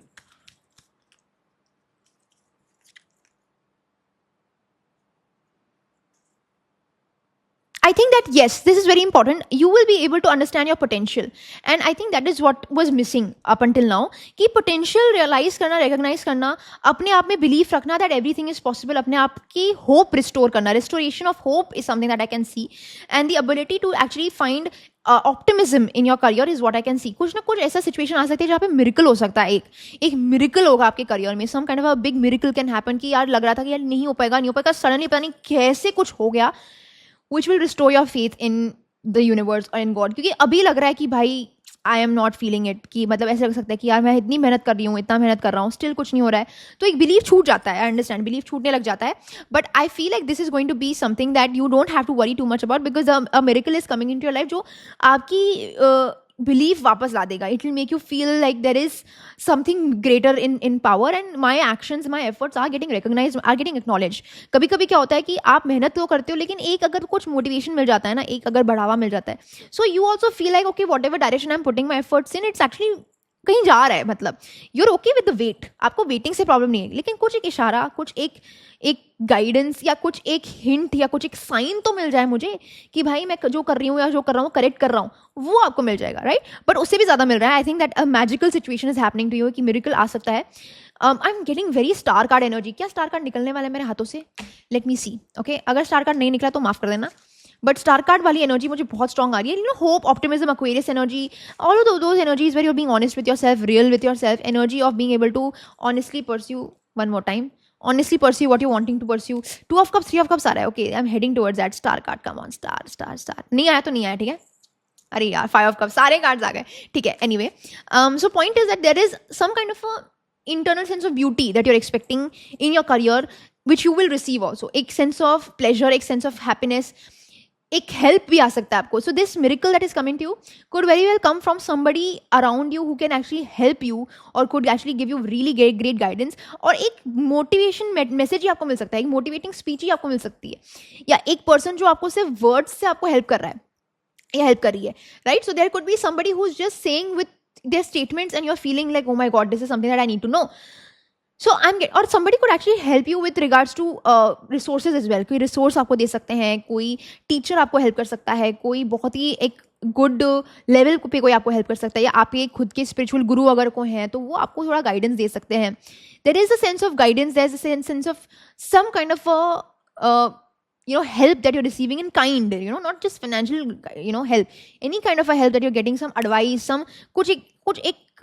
I think that yes, this is very important. You will be able to understand your potential, and I think that is what was missing up until now. कि potential realize करना, recognize करना, अपने आप में belief रखना that everything is possible, अपने आप की hope restore करना. Restoration of hope is something that I can see, and the ability to actually find optimism in your career is what I can see. कुछ ना कुछ ऐसा situation आ सकती है जहाँ पे miracle हो सकता है, एक miracle होगा आपके career में. Some kind of a big miracle can happen कि यार लग रहा था कि यार नहीं हो पाएगा, suddenly पता नहीं कैसे कुछ हो गया, which will restore your faith in the universe or in God. क्योंकि अभी लग रहा है कि भाई I am not feeling it, कि मतलब ऐसे लग सकता है कि यार मैं इतनी मेहनत कर रही हूँ, इतना मेहनत कर रहा हूँ, स्टिल कुछ नहीं हो रहा है, तो एक बिलीव छूट जाता है. I understand, बिलीव छूटने लग जाता है, but I feel like this is going to be something that you don't have to worry too much about, because a miracle is coming into your life जो आपकी belief वापस ला देगा. It will make you feel like there is something greater in power and my actions, my efforts are getting recognise, are getting acknowledge. कभी कभी क्या होता है कि आप मेहनत तो करते हो, लेकिन एक अगर कुछ मोटिवेशन मिल जाता है ना, एक अगर बढ़ावा मिल जाता है, so you also feel like okay whatever direction I am putting my efforts in, it's actually कहीं जा रहा है. मतलब you're okay with the wait, आपको वेटिंग से प्रॉब्लम नहीं है, लेकिन कुछ एक इशारा, कुछ एक गाइडेंस या कुछ एक हिंट या कुछ एक साइन तो मिल जाए मुझे कि भाई मैं जो कर रही हूँ या जो कर रहा हूँ करेक्ट कर रहा हूँ, वो आपको मिल जाएगा, राइट. बट उससे भी ज़्यादा मिल रहा है. I think that a magical situation is happening to you, कि मिरेकल आ सकता है. I am getting very star card energy. क्या स्टार कार्ड निकलने वाला है मेरे हाथों से? Let me see. ओके, अगर स्टार कार्ड नहीं निकला तो माफ कर देना, बट स्टार कार्ड वाली एनर्जी मुझे बहुत स्ट्रॉन्ग आ रही है. You know, hope, optimism, Aquarius energy, all of those energies where you being honest with yourself, real with yourself, energy of being able to honestly pursue, one more time, honestly pursue what you're wanting to pursue. 2 of cups, 3 of cups आ रहा है. Okay, I'm heading towards that star card. Come on, star. नहीं आया तो नहीं आया, ठीक है. अरे यार, 5 of cups, सारे cards आ गए, ठीक है. Anyway, so point is that there is some kind of a internal sense of beauty that you're expecting in your career, which you will receive also. एक sense of pleasure, एक sense of happiness, एक help भी आ सकता है आपको. So this miracle that is coming to you could very well come from somebody around you who can actually help you और could actually give you really great guidance. और एक motivation message ही आपको मिल सकता है, एक मोटिवेटिंग स्पीच ही आपको मिल सकती है, या एक पर्सन जो आपको सिर्फ वर्ड्स से आपको हेल्प कर रहा है या हेल्प कर रही है, right. So there could be somebody who is just saying with their statements and you are feeling like oh my God, this is something that I need to know. So I am get, और somebody could actually help you with regards to resources as well. कोई resource आपको दे सकते हैं, कोई teacher आपको help कर सकता है, कोई बहुत ही एक गुड लेवल पे कोई आपको हेल्प कर सकता है, या आपके खुद के स्पिरिचुअल गुरु अगर कोई हैं तो वो आपको थोड़ा गाइडेंस दे सकते हैं. There is a sense of guidance, there is a sense of some kind of help that you're receiving in kind, not just financial, help, any kind of a help that you're getting, some advice, some कुछ एक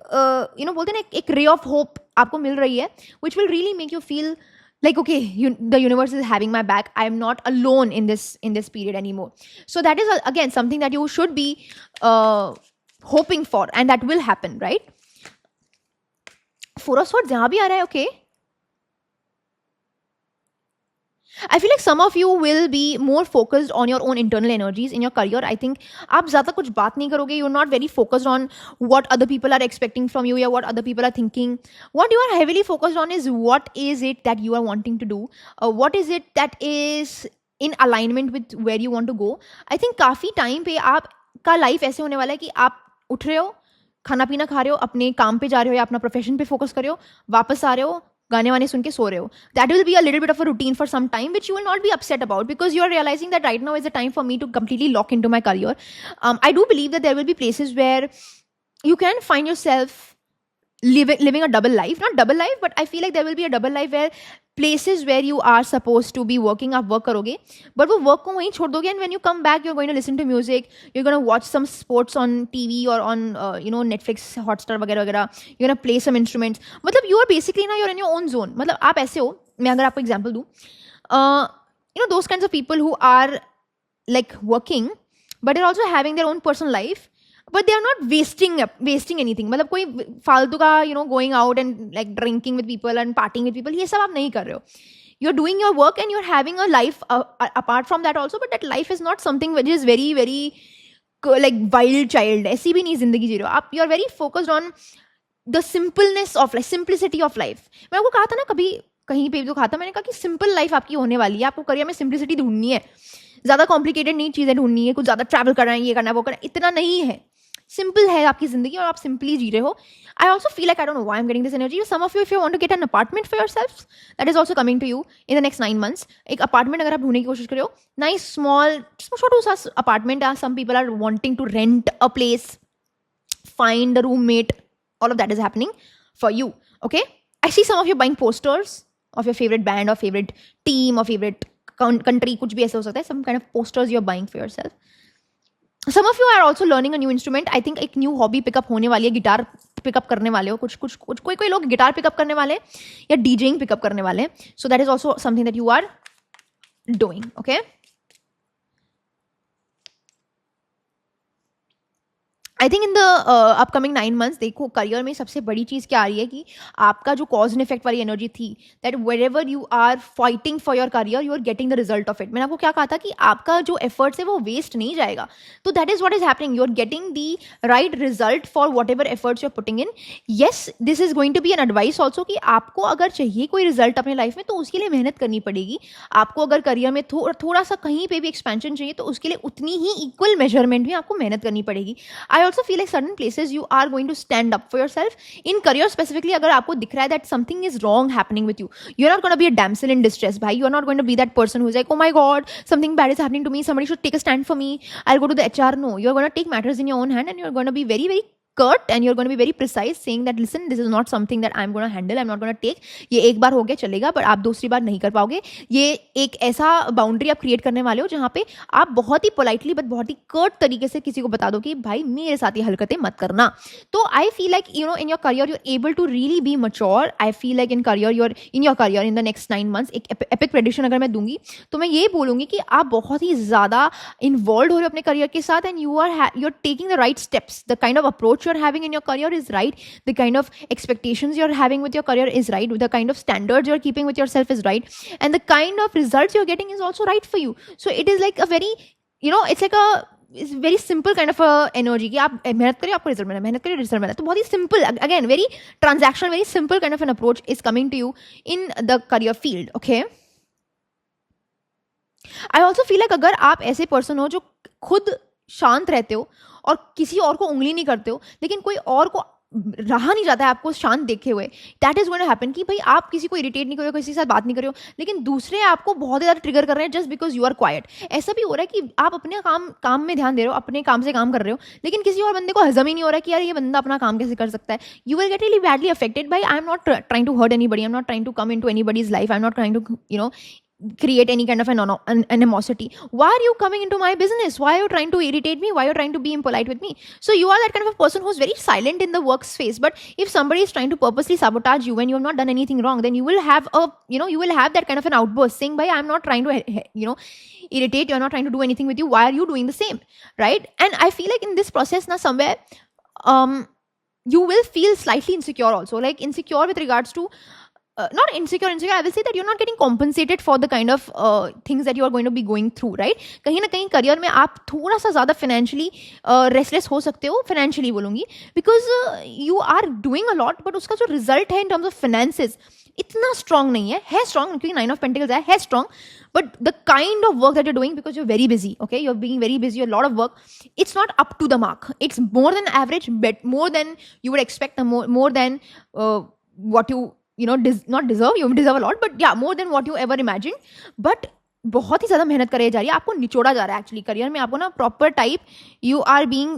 बोलते हैं ना, एक ray of hope आपको मिल रही है, which will really make you feel like okay, the universe is having my back, I am not alone in this period anymore. So that is again something that you should be hoping for, and that will happen, right. 4 of Swords यहाँ भी आ रहा है. okay, I feel like some of you will be more focused on your own internal energies in your career. I think आप ज़्यादा कुछ बात नहीं करोगे. You're not very focused on what other people are expecting from you, या what other people are thinking. What you are heavily focused on is what is it that you are wanting to do. What is it that is in alignment with where you want to go. I think काफ़ी time पे आपका life ऐसे होने वाला है कि आप उठ रहे हो, खाना पीना खा रहे हो, अपने काम पे जा रहे हो या अपना प्रोफेशन पे फोकस कर रहे हो, वापस आ रहे हो, गाने वाने सुन के सो रहे हो. That will be a little bit of a routine for some time which you will not be upset about, because you are realising that right now is a time for me to completely lock in to my career. I do believe that there will be places where you can find yourself living a double life, not double life, but I feel like there will be a double life where places where you are supposed to be working, आप work करोगे, but वो work को वहीं छोड़ दोगे, and when you come back, you're going to listen to music, you're going to watch some sports on TV or on Netflix, Hotstar वगैरह वगैरह, you're going to play some instruments. मतलब you are basically now you're in your own zone. मतलब आप ऐसे हो, मैं अगर आपको example दूँ, those kinds of people who are like working, but they're also having their own personal life. But they are not wasting anything. मतलब कोई फालतू का going out and like drinking with people and partying with people, ये सब आप नहीं कर रहे हो. You're doing your work and you're having a life apart from that also, but that life is not something which is very very like wild child. ऐसी भी नहीं जिंदगी जी रहे हो आप. You are very focused on the simpleness of life, simplicity of life. मैं आपको कहा था ना, कभी कहीं पे भी तो कहा था मैंने, कहा कि सिंपल लाइफ आपकी होने वाली है. आपको करियर में सिंपलिसिटी ढूंढनी है, ज़्यादा कॉम्प्लिकेटेड नहीं चीज़ें ढूंढनी है, कुछ ज़्यादा ट्रैवल करना है, ये करना है, वो करना है, इतना नहीं है. सिंपल है आपकी जिंदगी और आप सिंपली जी रहे हो. I also feel like I don't know why I am getting this energy. Some of you, if you want to get an apartment for yourself, that is also coming to you in the next 9 months. एक apartment अगर आप ढूंढने की कोशिश कर रहे हो, nice small छोटू सा apartment. Some people are wanting to rent a place, find a roommate, all of that is happening for you. Okay, I see some of you buying posters of your favorite band or favorite team or favorite country, कुछ भी ऐसा हो सकता है. some kind of posters you're buying for yourself. Some of you are also learning a new instrument. I think एक new hobby pickup होने वाली है. गिटार पिकअप करने वाले हो, कोई लोग गिटार पिकअप करने वाले हैं या डीजेइंग पिकअप करने वाले हैं. So that is also something that you are doing. Okay, I think in the upcoming 9 months देखो करियर में सबसे बड़ी चीज़ क्या आ रही है कि आपका जो कॉज एंड इफेक्ट वाली एनर्जी थी, that wherever you are fighting for your career you are getting the result of it. मैंने आपको क्या कहा था कि आपका जो एफर्ट्स है वो वेस्ट नहीं जाएगा. तो that is what is happening, you are getting the right result for whatever efforts you are putting in. Yes, this is going to be an advice also कि आपको अगर चाहिए कोई रिजल्ट अपने लाइफ में तो उसके लिए मेहनत करनी पड़ेगी. आपको अगर करियर में थोड़ा सा कहीं पे भी एक्सपेंशन चाहिए तो उसके लिए उतनी ही इक्वल मेजरमेंट में आपको मेहनत करनी पड़ेगी. I also feel like certain places you are going to stand up for yourself. In career specifically, अगर आपको दिख रहा है that something is wrong happening with you, you're not going to be a damsel in distress, भाई. You're not going to be that person who's like, oh my god, something bad is happening to me. Somebody should take a stand for me. I'll go to the HR. No, you're going to take matters in your own hand and you're going to be very, very curt and you're going to be very precise saying that listen, this is not something that I'm going to handle, I'm not going to take. ये एक बार हो गया चलेगा पर आप दूसरी बार नहीं कर पाओगे. ये एक ऐसा बाउंड्री आप क्रिएट करने वाले हो जहाँ पे आप बहुत ही पोलाइटली बट बहुत ही कर्ट तरीके से किसी को बता दो कि भाई मेरे साथ ये हरकतें मत करना. तो I feel like you know in your career you're able to really be mature. I feel like in your career in the next 9 months एक एपिक प्रेडिक्शन अगर मैं दूंगी तो मैं ये बोलूंगी कि आप बहुत ही ज़्यादा इन्वॉल्व हो रहे हो अपने करियर के साथ and you are taking the right steps. The kind of approach you're having in your career is right, the kind of expectations you're having with your career is right, the kind of standards you're keeping with yourself is right, and the kind of results you're getting is also right for you. So it is like a very, you know, it's very simple kind of a energy कि आप मेहनत करिए आपको result मिला, मेहनत करिए result मिला. तो बहुत ही simple, again very transactional, very simple kind of an approach is coming to you in the career field. Okay, I also feel like अगर आप ऐसे पर्सन हो जो खुद शांत रहते हो और किसी और को उंगली नहीं करते हो लेकिन कोई और को रहा नहीं जाता है आपको शांत देखे हुए, that is going to happen कि भाई आप किसी को इरिटेट नहीं कर रहे हो, किसी के साथ बात नहीं कर रहे हो लेकिन दूसरे आपको बहुत ज़्यादा ट्रिगर कर रहे हैं just because you are quiet. ऐसा भी हो रहा है कि आप अपने काम में ध्यान दे रहे हो, अपने काम से काम कर रहे हो लेकिन किसी और बंदे को हजम ही नहीं हो रहा है कि यार ये बंदा अपना काम कैसे कर सकता है. You will get really badly affected. भाई I am not trying to hurt anybody, I am not trying to come into anybody's life, I am not trying to you know create any kind of an animosity. Why are you coming into my business? Why are you trying to irritate me? Why are you trying to be impolite with me? So you are that kind of a person who's very silent in the workspace, but if somebody is trying to purposely sabotage you when you have not done anything wrong, then you will have that kind of an outburst saying, bhai, I'm not trying to irritate you, I'm not trying to do anything with you, why are you doing the same, right? And I feel like in this process now somewhere you will feel slightly insecure also, like insecure with regards to not insecure, I will say that you're not getting compensated for the kind of things that you are going to be going through, right? कहीं ना कहीं career में आप थोड़ा सा ज़्यादा financially restless हो सकते हो, फाइनेंशियली बोलूँगी, because you are doing a lot but उसका जो रिजल्ट है इन टर्म्स ऑफ फाइनेंसेस इतना स्ट्रॉन्ग नहीं है स्ट्रॉन्ग क्योंकि 9 ऑफ पेंटिकल्स है strong, but the kind of work that you're doing because you're very busy, okay, you're being very busy, your lot of work, it's not up to the mark, it's more than average, but more than you would expect, more than what you not deserve, you deserve a lot, but yeah, more than what you ever imagined. But बहुत ही ज़्यादा मेहनत कराई जा रही है, आपको निचोड़ा जा रहा है एक्चुअली करियर में, आपको ना proper type you are being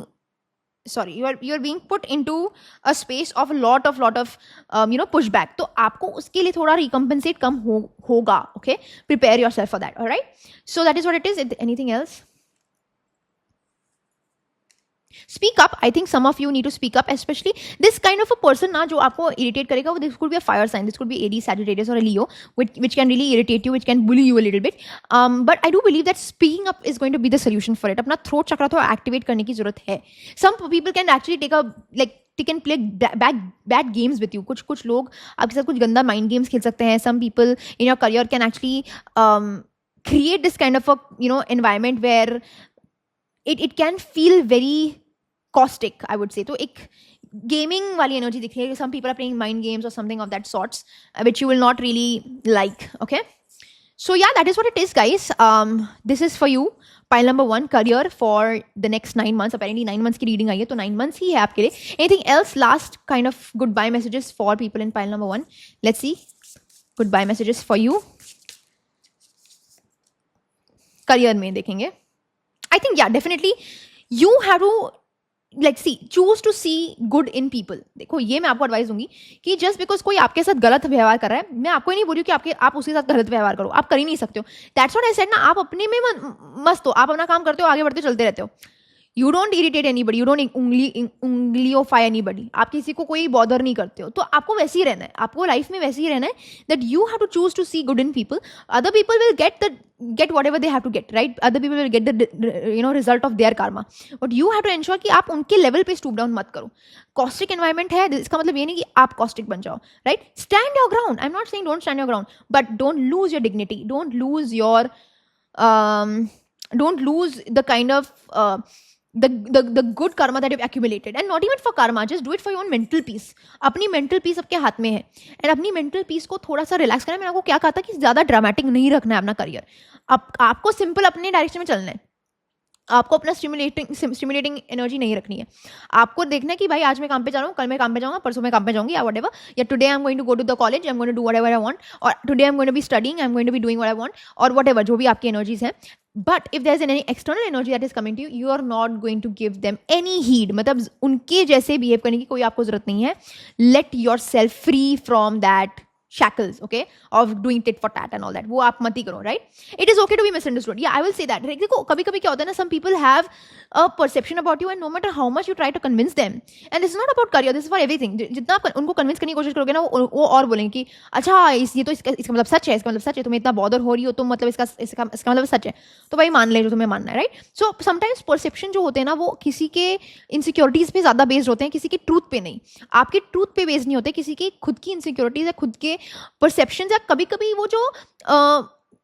put into a space of lot of pushback. तो आपको उसके लिए थोड़ा रिकम्पेंसेट कम होगा. Okay, prepare your self for that. Alright, so that is what it is. Anything else? Speak up. I think some of you need to speak up, especially this kind of a person ना जो आपको irritate करेगा. This could be a fire sign, this could be Aries, Sagittarius or a Leo, which can really irritate you, which can bully you a little bit. But I do believe that speaking up is going to be the solution for it. अपना throat chakra थोड़ा activate करने की जरूरत है. Some people can actually they can play bad games with you. कुछ लोग आपके साथ कुछ गंदा mind games खेल सकते हैं. Some people in your career can actually create this kind of a environment where it can feel very caustic, I would say. तो एक gaming वाली energy दिख रही है. Some people are playing mind games or something of that sorts, which you will not really like. Okay, so yeah, that is what it is, guys. This is for you. Pile number 1, career for the next 9 months. Apparently 9 months की reading आई है, तो 9 months ही है आपके लिए. Anything else? Last kind of goodbye messages for people in pile number 1. Let's see. Goodbye messages for you. Career में देखेंगे. I think, yeah, definitely you have to choose to see good in people. देखो, ये मैं आपको advice दूंगी कि just because कोई आपके साथ गलत व्यवहार कर रहा है, मैं आपको ही नहीं बोल रही हूँ कि आप उसके साथ गलत व्यवहार करो, आप कर ही नहीं सकते हो. दैट्स व्हाट आई सेड ना, आप अपने में मस्त हो, आप अपना काम करते हो, आगे बढ़ते चलते रहते हो. You don't irritate anybody, you don't उंगलियोफाई एनीबडी, आप किसी को कोई बॉदर नहीं करते हो, तो आपको वैसे ही रहना है, आपको लाइफ में वैसे ही रहना है, that you have to choose to see good in people. Other people will get whatever they have to get, right? Other people will get the result of their karma, but you have to ensure कि आप उनके level पे stoop down मत करो. Caustic environment है, इसका मतलब ये नहीं कि आप caustic बन जाओ, right? Stand your ground. I'm not saying don't stand your ground, but don't lose your dignity, don't lose your don't lose the kind of the good karma that you've accumulated, and not even for karma, just do it for your own mental peace. अपनी mental peace आपके हाथ में है, and अपनी mental peace को थोड़ा सा relax करना है. मैंने आपको क्या कहा था कि ज़्यादा dramatic नहीं रखना है अपना career. आपको simple अपने direction में चलना है, आपको अपना स्टिमुलेटिंग एनर्जी नहीं रखनी है. आपको देखना है कि भाई आज मैं काम पे जा रहा हूँ, कल मैं काम पे जाऊँगा, परसों मैं काम पे जाऊँगी, या वट एवर, या today I am going to go to the college, I am going to do whatever I want, और today I am going to be studying, I am going to be doing what I want, और whatever जो भी आपकी energies हैं. But if there is any external energy that is coming to you, you are not going to give them any heed. मतलब उनके जैसे behave करने की कोई आपको जरूरत नहीं है. Let your self free from that shackles, okay, of doing tit for tat and all that. वो आप मत ही करो, right? It is okay to be misunderstood. Yeah, I will say that. देखो कभी कभी क्या होता है ना, some people have a perception about you, and no matter how much you try to convince them, and this is not about career, this is for everything. जितना आप उनको convince करने की कोशिश करोगे ना, वो और बोलेंगे कि अच्छा ये तो इसका मतलब सच है, इसका मतलब सच है, तुम्हें इतना बॉदर हो रही हो, तो मतलब इसका मतलब सच है, तो भाई मान ले जो तुम्हें मानना है, राइट? सो समटाइम्स परसेप्शन जो होते हैं ना, वो किसी के इनसिक्योरिटीज पे ज़्यादा बेस्ड होते हैं, किसी के ट्रूथ पे नहीं. आपके ट्रूथ पे बेस्ड नहीं होते, किसी के खुद की इनसिक्योरिटीज या खुद के परसेप्शन, या कभी कभी वो जो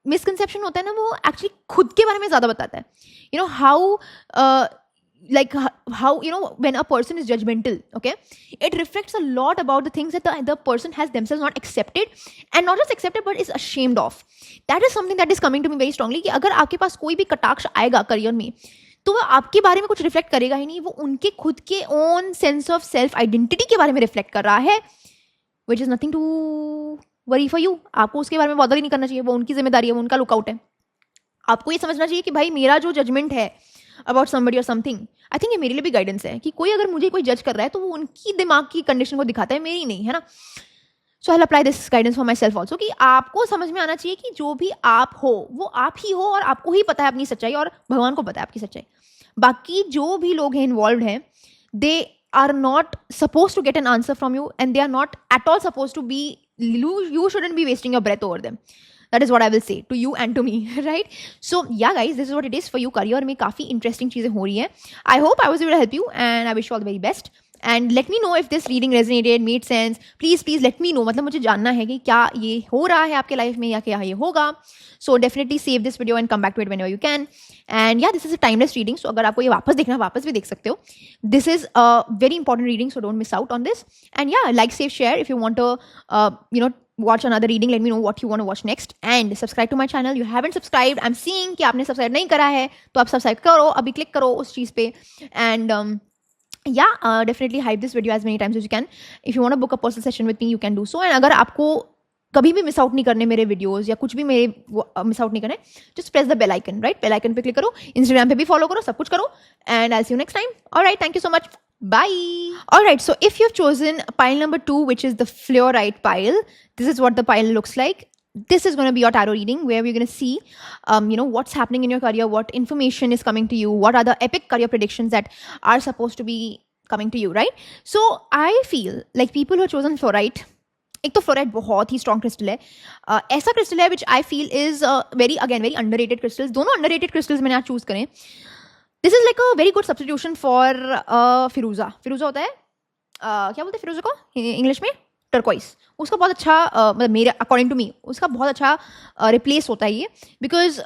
मिसकंसेप्शन होता है ना, वो एक्चुअली खुद के बारे में ज़्यादा बताता है. You know how how when a person is judgmental, okay, it reflects a lot about the things that the person has themselves not accepted, and not just accepted but is ashamed of. That is something that is coming to me very strongly, कि अगर आपके पास कोई भी कटाक्ष आएगा career में, तो वो आपके बारे में कुछ रिफ्लेक्ट करेगा ही नहीं, वो उनके खुद के own sense of self identity के बारे में रिफ्लेक्ट कर रहा है, which is nothing to worry for you. आपको उसके बारे में बॉदर ही नहीं करना चाहिए, वो उनकी जिम्मेदारी है, वो उनका लुकआउट है. आपको ये समझना चाहिए कि भाई मेरा जो जजमेंट है अबाउट समबडी और समथिंग, आई थिंक ये मेरे लिए भी गाइडेंस है, कि कोई अगर मुझे कोई जज कर रहा है तो वो उनकी दिमाग की कंडीशन को दिखाता है, मेरी नहीं, है ना. So I will apply this guidance for myself also, कि आपको समझ में आना चाहिए कि जो भी आप हो वो आप ही हो, और आपको ही पता है अपनी सच्चाई, और भगवान को पता है आपकी सच्चाई. बाकी जो भी लोग हैं इन्वॉल्व हैं, दे are not supposed to get an answer from you, and they are not at all supposed to be, you shouldn't be wasting your breath over them. That is what I will say to you and to me, right? So yeah guys, this is what it is for you. career में काफ़ी interesting चीज़ें हो रही हैं. I hope I was able to help you, and I wish you all the very best. And let me know if this reading resonated, made sense. Please let me know. मतलब मुझे जानना है कि क्या ये हो रहा है आपके लाइफ में, या क्या ये होगा. So definitely save this video and come back to it whenever you can. And yeah, this is a timeless reading. So अगर आपको ये वापस देखना, वापस भी देख सकते हो. This is a very important reading, so don't miss out on this. And yeah, like, save, share. If you want to watch another reading, let me know what you want to watch next. And subscribe to my channel. You haven't subscribed. I'm seeing कि आपने subscribe नहीं करा है, तो आप subscribe करो, अभी click करो उस चीज़ पे. And yeah, definitely hype this video as many times as you can. If you want to book a personal session with me, you can do so. And अगर आपको कभी भी मिस आउट नहीं करने मेरे वीडियोस, या कुछ भी मेरे मिस आउट नहीं करने, just press the bell icon, right? Bell icon पे क्लिक करो, Instagram पे भी फॉलो करो, सब कुछ करो. And I'll see you next time. Alright, thank you so much. Bye. Alright, so if you've chosen pile number 2, which is the fluorite pile, this is what the pile looks like. This is going to be your tarot reading, where we're going to see, what's happening in your career, what information is coming to you, what are the epic career predictions that are supposed to be coming to you, right? So I feel like people who have chosen fluorite, एक तो fluorite बहुत ही strong crystal है, ऐसा crystal है which I feel is very underrated crystals. दोनों underrated crystals मैंने आज choose करें. This is like a very good substitution for फिरोजा. फिरोजा होता है क्या बोलते हैं फिरोजा को इंग्लिश में? टर्कोइस. उसका बहुत अच्छा मतलब मेरे अकॉर्डिंग टू मी उसका बहुत अच्छा रिप्लेस होता है ये, because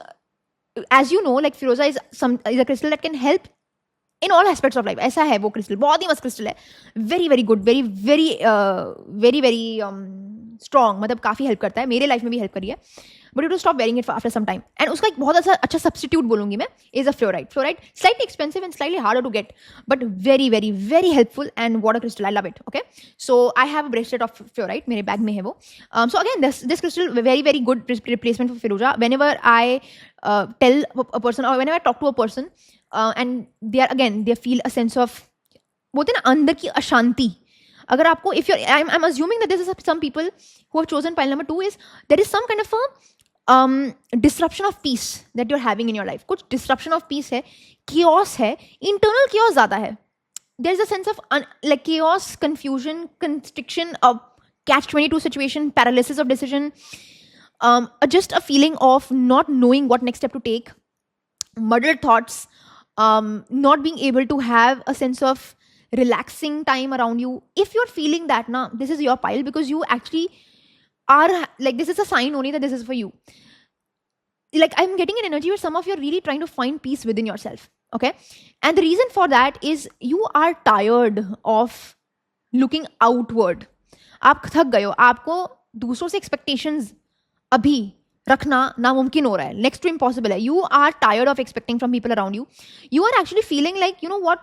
as you know like फिरोजा is a crystal that can help in all aspects of life. ऐसा है वो क्रिस्टल, बहुत ही मस्त क्रिस्टल है, वेरी गुड, वेरी स्ट्रॉन्ग, मतलब काफ़ी हेल्प करता है, मेरे लाइफ में भी हेल्प करी है. But you to stop wearing it after some time. And उसका एक बहुत अच्छा सब्स्टिट्यूट बोलूँगी मैं is a fluorite. Fluorite slightly expensive and slightly harder to get, but very helpful, and what a crystal, I love it. Okay, so I have a bracelet of fluorite, मेरे bag में है वो. So again this crystal very good replacement for फिरोजा. Whenever I tell a person, और whenever I talk to a person, and they feel a sense of, बोलते ना अंदर की अशांति. अगर आपको, if you're, I'm assuming that this is some people who have chosen pile number 2 is there is some kind of disruption of peace that you are having in your life. कुछ disruption of peace है, chaos है, internal chaos ज़्यादा है. There is a sense of like chaos, confusion, constriction, catch-22 situation, paralysis of decision, just a feeling of not knowing what next step to take, muddled thoughts, not being able to have a sense of relaxing time around you. If you're feeling that, now this is your pile, because you actually are like, this is a sign only that this is for you. Like, I'm getting an energy where some of you are really trying to find peace within yourself. Okay, and the reason for that is you are tired of looking outward. आप थक गए हो, आपको दूसरों से expectations अभी रखना नामुमकिन हो रहा है, नेक्स्ट टू इम्पॉसिबल है. You are tired of expecting from people around you. You are actually feeling like, you know what,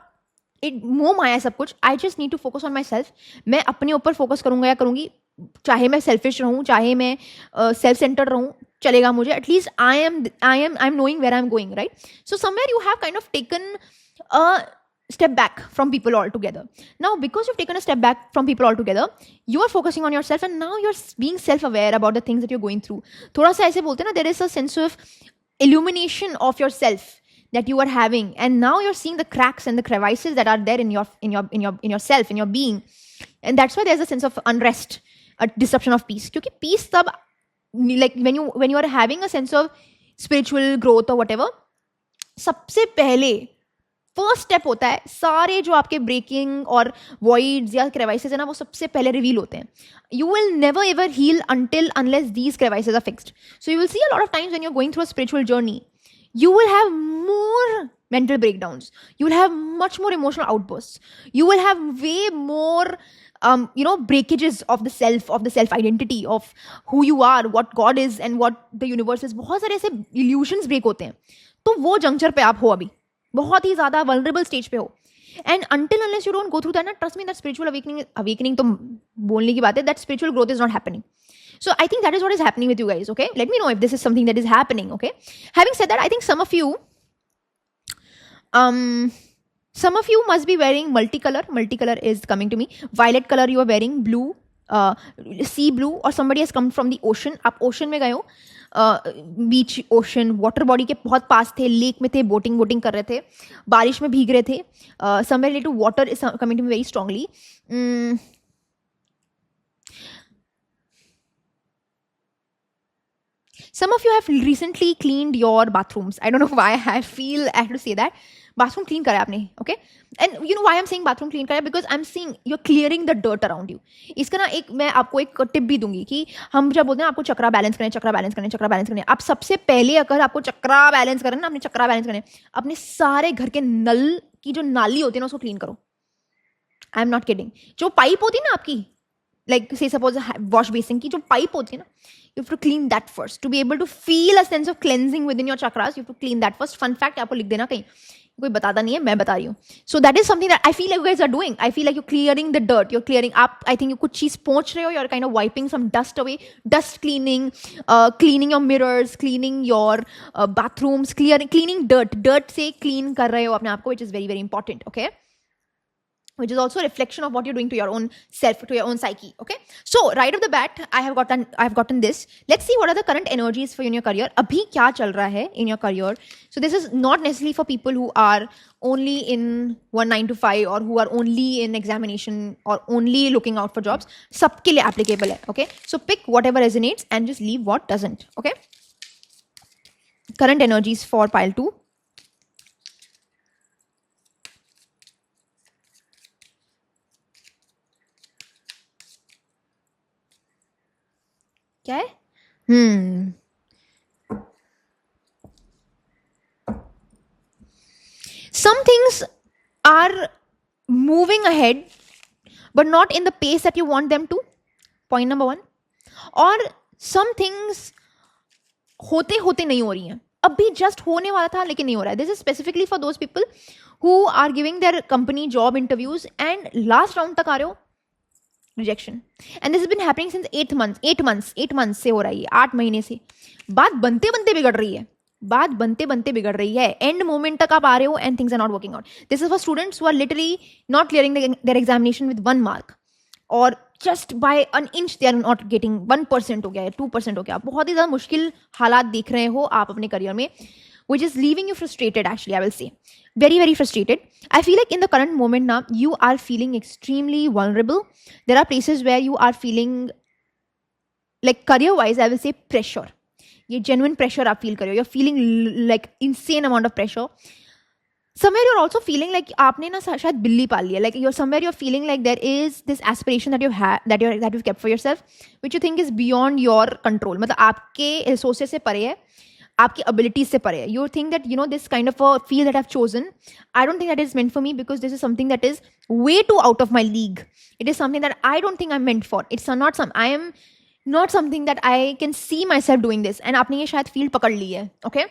it मोह माया सब कुछ. I just need to focus on myself. मैं अपने ऊपर फोकस करूंगा या करूंगी, चाहे मैं सेल्फिश रहूँ, चाहे मैं सेल्फ सेंटर्ड रहूँ, चलेगा मुझे. At least I am knowing where I am going, right? So somewhere you have kind of taken a step back from people altogether. Now, because you've taken a step back from people altogether, you are focusing on yourself, and now you're being self-aware about the things that you're going through. थोड़ा सा ऐसे बोलते हैं ना, there is a sense of illumination of yourself that you are having, and now you're seeing the cracks and the crevices that are there in yourself, in your being, and that's why there's a sense of unrest, a disruption of peace. क्योंकि peace तब, like when you are having a sense of spiritual growth or whatever, सबसे पहले first step होता है, सारे जो आपके breaking और वॉइड्स या क्रेवाइसेस है ना, वो सबसे पहले रिवील होते हैं. You will never ever heal until unless these crevices are fixed. So you will see a lot of times when you're going through a spiritual journey, you will have more mental breakdowns, you will have much more emotional outbursts, you will have way more breakages of the self identity, of who you are, what God is and what the universe is. बहुत सारे ऐसे illusions break होते हैं. तो वो juncture पे आप हो, अभी बहुत ही ज़्यादा वल्नरेबल स्टेज पे हो. And until unless you don't go through that, ना, trust me, that spiritual awakening तो बोलने की बात है, that spiritual growth is not happening. So I think that is what is happening with you guys. Okay, let me know if this is something that is happening. Okay, having said that, I think some of you must be wearing multicolor is coming to me. Violet color you are wearing, blue, sea blue, or somebody has come from the ocean. आप ocean में गए हो, बीच, ocean, water body के बहुत पास थे, lake में थे, boating कर रहे थे, बारिश में भीग रहे थे. Somewhere related to water is coming to me very strongly. Some of you have recently cleaned your bathrooms. I don't know why I feel I have to say that. Bathroom clean करा आपने, okay? And you know why I'm saying bathroom clean करा? Because I'm seeing you're clearing the dirt around you. इसका ना मैं आपको एक tip भी दूंगी कि हम जब बोलते हैं आपको चक्रा बैलेंस करने, आप सबसे पहले अगर आपको चक्रा बैलेंस करना ना, अपने चक्रा बैलेंस करने, अपने सारे घर के नल की जो नाली होती है ना, उसको क्लीन करो. आई एम नॉट किडिंग. जो पाइप होती है ना आपकी, like say suppose wash basin की जो पाइप होती है ना, you have to clean that first to be able to feel a sense of cleansing within your chakras. You have to clean that first. Fun fact, आपको लिख देना कहीं, कोई बताता नहीं है, मैं बता रही हूँ. So that is something that I feel like you guys are doing. I feel like you're clearing the dirt. You're clearing up. I think you कुछ चीज पोंछ रहे हो. You're kind of wiping some dust away. Dust cleaning, cleaning your mirrors, cleaning your bathrooms, cleaning dirt. Dirt से clean कर रहे हो अपने आप को, which is very very important. Okay. Which is also a reflection of what you're doing to your own self, to your own psyche. Okay. So right off the bat, I have gotten this. Let's see what are the current energies for you in your career. अभी क्या चल रहा है in your career? So this is not necessarily for people who are only in 1 9 to 5 or who are only in examination or only looking out for jobs. सबके लिए applicable है. Okay. So pick whatever resonates and just leave what doesn't. Okay. Current energies for pile 2. क्या है? Some things are moving ahead but not in the pace that you want them to. Point number 1. और some things होते होते नहीं हो रही हैं, अभी जस्ट होने वाला था लेकिन नहीं हो रहा है. This is specifically for those people who are giving their company job interviews and last round तक आ रहे हो, rejection. And this has been happening since 8 months से हो रही है, 8 महीने से. बात बनते बनते बिगड़ रही है. एंड मोमेंट तक आप आ रहे हो and things are not working out. This is for students who are literally not clearing their examination with 1 mark, और just by an inch they are not getting 1% हो गया है, 2% हो गया, बहुत ही ज़्यादा मुश्किल हालात देख रहे हो आप अपने करियर में, which is leaving you frustrated. Actually, I will say very, very frustrated. I feel like in the current moment now you are feeling extremely vulnerable. There are places where you are feeling like career wise, I will say pressure. ये genuine pressure आप feel कर रहे हो, you're feeling like insane amount of pressure. Somewhere you're also feeling like आपने ना शायद बिल्ली पाल लिया, like you're somewhere you're feeling like there is this aspiration that you have that you've kept for yourself, which you think is beyond your control. मतलब आपके resources से परे है, आपकी abilities से परे है. You think that this kind of a field that I've chosen, I don't think that is meant for me because this is something that is way too out of my league. It is something that I don't think I'm meant for. I am not something that I can see myself doing this. And आपने ये शायद field पकड़ ली है, okay?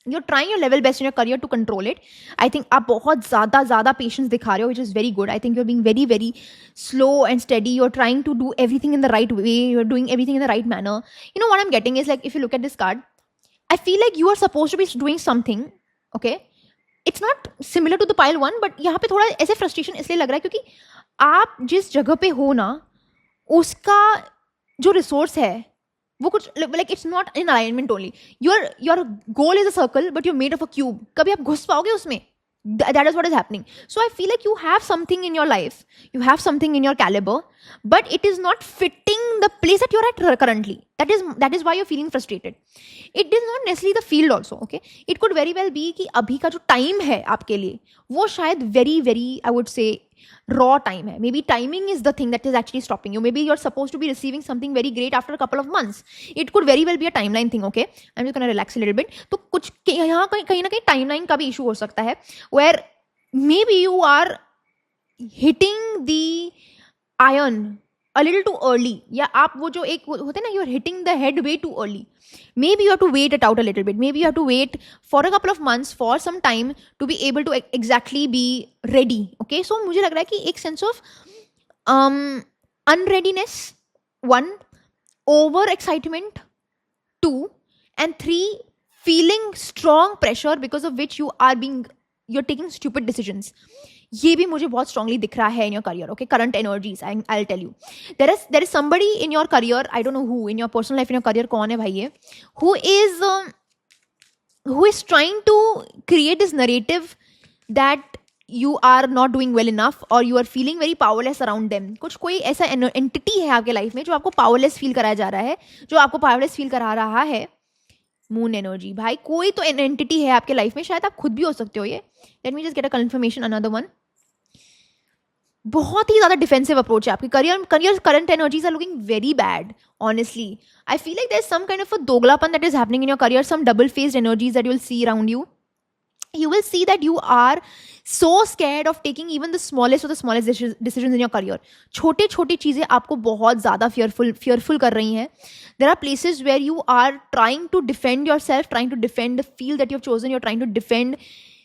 You're trying your level best in your career to control it. I think आप बहुत ज़्यादा patience दिखा रहे हो, which is very good. I think you're being very, very slow and steady. You're trying to do everything in the right way. You're doing everything in the right manner. You know what I'm getting is like, if you look at this card, I feel like you are supposed to be doing something, okay? It's not similar to the pile one, but यहाँ पे थोड़ा ऐसे frustration इसलिए लग रहा है क्योंकि आप जिस जगह पे हो ना, उसका जो resource है वो कुछ like it's not in alignment only. Your goal is a circle, but you're made of a cube. कभी आप घुस पाओगे उसमें? That is what is happening. So I feel like you have something in your life, you have something in your caliber, but it is not fitting the place that you're at currently. That is why you're feeling frustrated. It is not necessarily the field also, okay? It could very well be कि अभी का जो time है आपके लिए वो शायद very, very, I would say, raw time hai. Maybe timing is the thing that is actually stopping you. Maybe you're supposed to be receiving something very great after a couple of months. It could very well be a timeline thing, okay? I'm just going to relax a little bit. तो कुछ यहाँ कहीं ना कहीं timeline का भी issue हो सकता है, where maybe you are hitting the iron a little too early. या आप वो जो एक होते हैं ना, you're hitting the head way too early. Maybe you have to wait it out a little bit. Maybe you have to wait for a couple of months, for some time to be able to exactly be ready. Okay, so मुझे लग रहा है कि एक sense of unreadiness, 1, over excitement, 2, and 3, feeling strong pressure because of which you're taking stupid decisions. ये भी मुझे बहुत strongly दिख रहा है in your career, okay? Current energies, I'll tell you. There is somebody in your career, I don't know who, in your personal life, in your career, कौन है भाई ये, who is trying to create this narrative that you are not doing well enough or you are feeling very powerless around them. कुछ कोई ऐसा entity है आपके life में जो आपको powerless feel कराया जा रहा है, जो आपको powerless feel करा रहा है. मून एनर्जी भाई, कोई तो एंटिटी है आपके लाइफ में, शायद आप खुद भी हो सकते हो ये. Let me just get a confirmation, another one. बहुत ही ज़्यादा डिफेंसिव अप्रोच है आपकी. Career current energies are looking very bad. Honestly, I feel like there's some kind of a doglapan that is happening in your career, some double-faced energies that you'll see around you. You will see that you are so scared of taking even the smallest of the smallest decisions in your career. छोटे छोटे चीज़ें आपको बहुत ज़्यादा fearful कर रही हैं. There are places where you are trying to defend yourself, trying to defend the field that you've chosen, you're trying to defend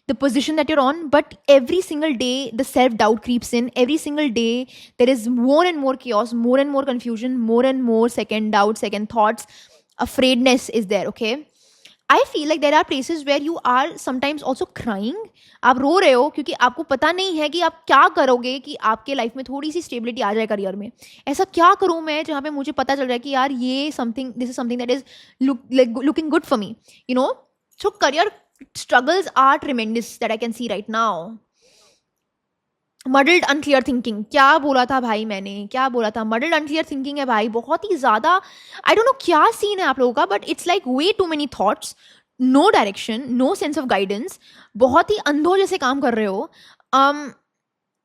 the position that you're on, but every single day the self-doubt creeps in. Every single day there is more and more chaos, more and more confusion, more and more second doubts, second thoughts, afraidness is there, okay? I feel like there are places where you are sometimes also crying. आप रो रहे हो क्योंकि आपको पता नहीं है कि आप क्या करोगे कि आपके लाइफ में थोड़ी सी स्टेबिलिटी आ जाए करियर में. ऐसा क्या करूँ मैं जहाँ पे मुझे पता चल रहा है कि यार ये this is something that is looking good for me, you know. So career struggles are tremendous that I can see right now. Muddled unclear thinking, क्या बोला था भाई मैंने, क्या बोला था? muddled unclear thinking है भाई, बहुत ही ज़्यादा. I don't know क्या सीन है आप लोगों का, but it's like way too many thoughts, no direction, no sense of guidance. बहुत ही अंधों जैसे काम कर रहे हो.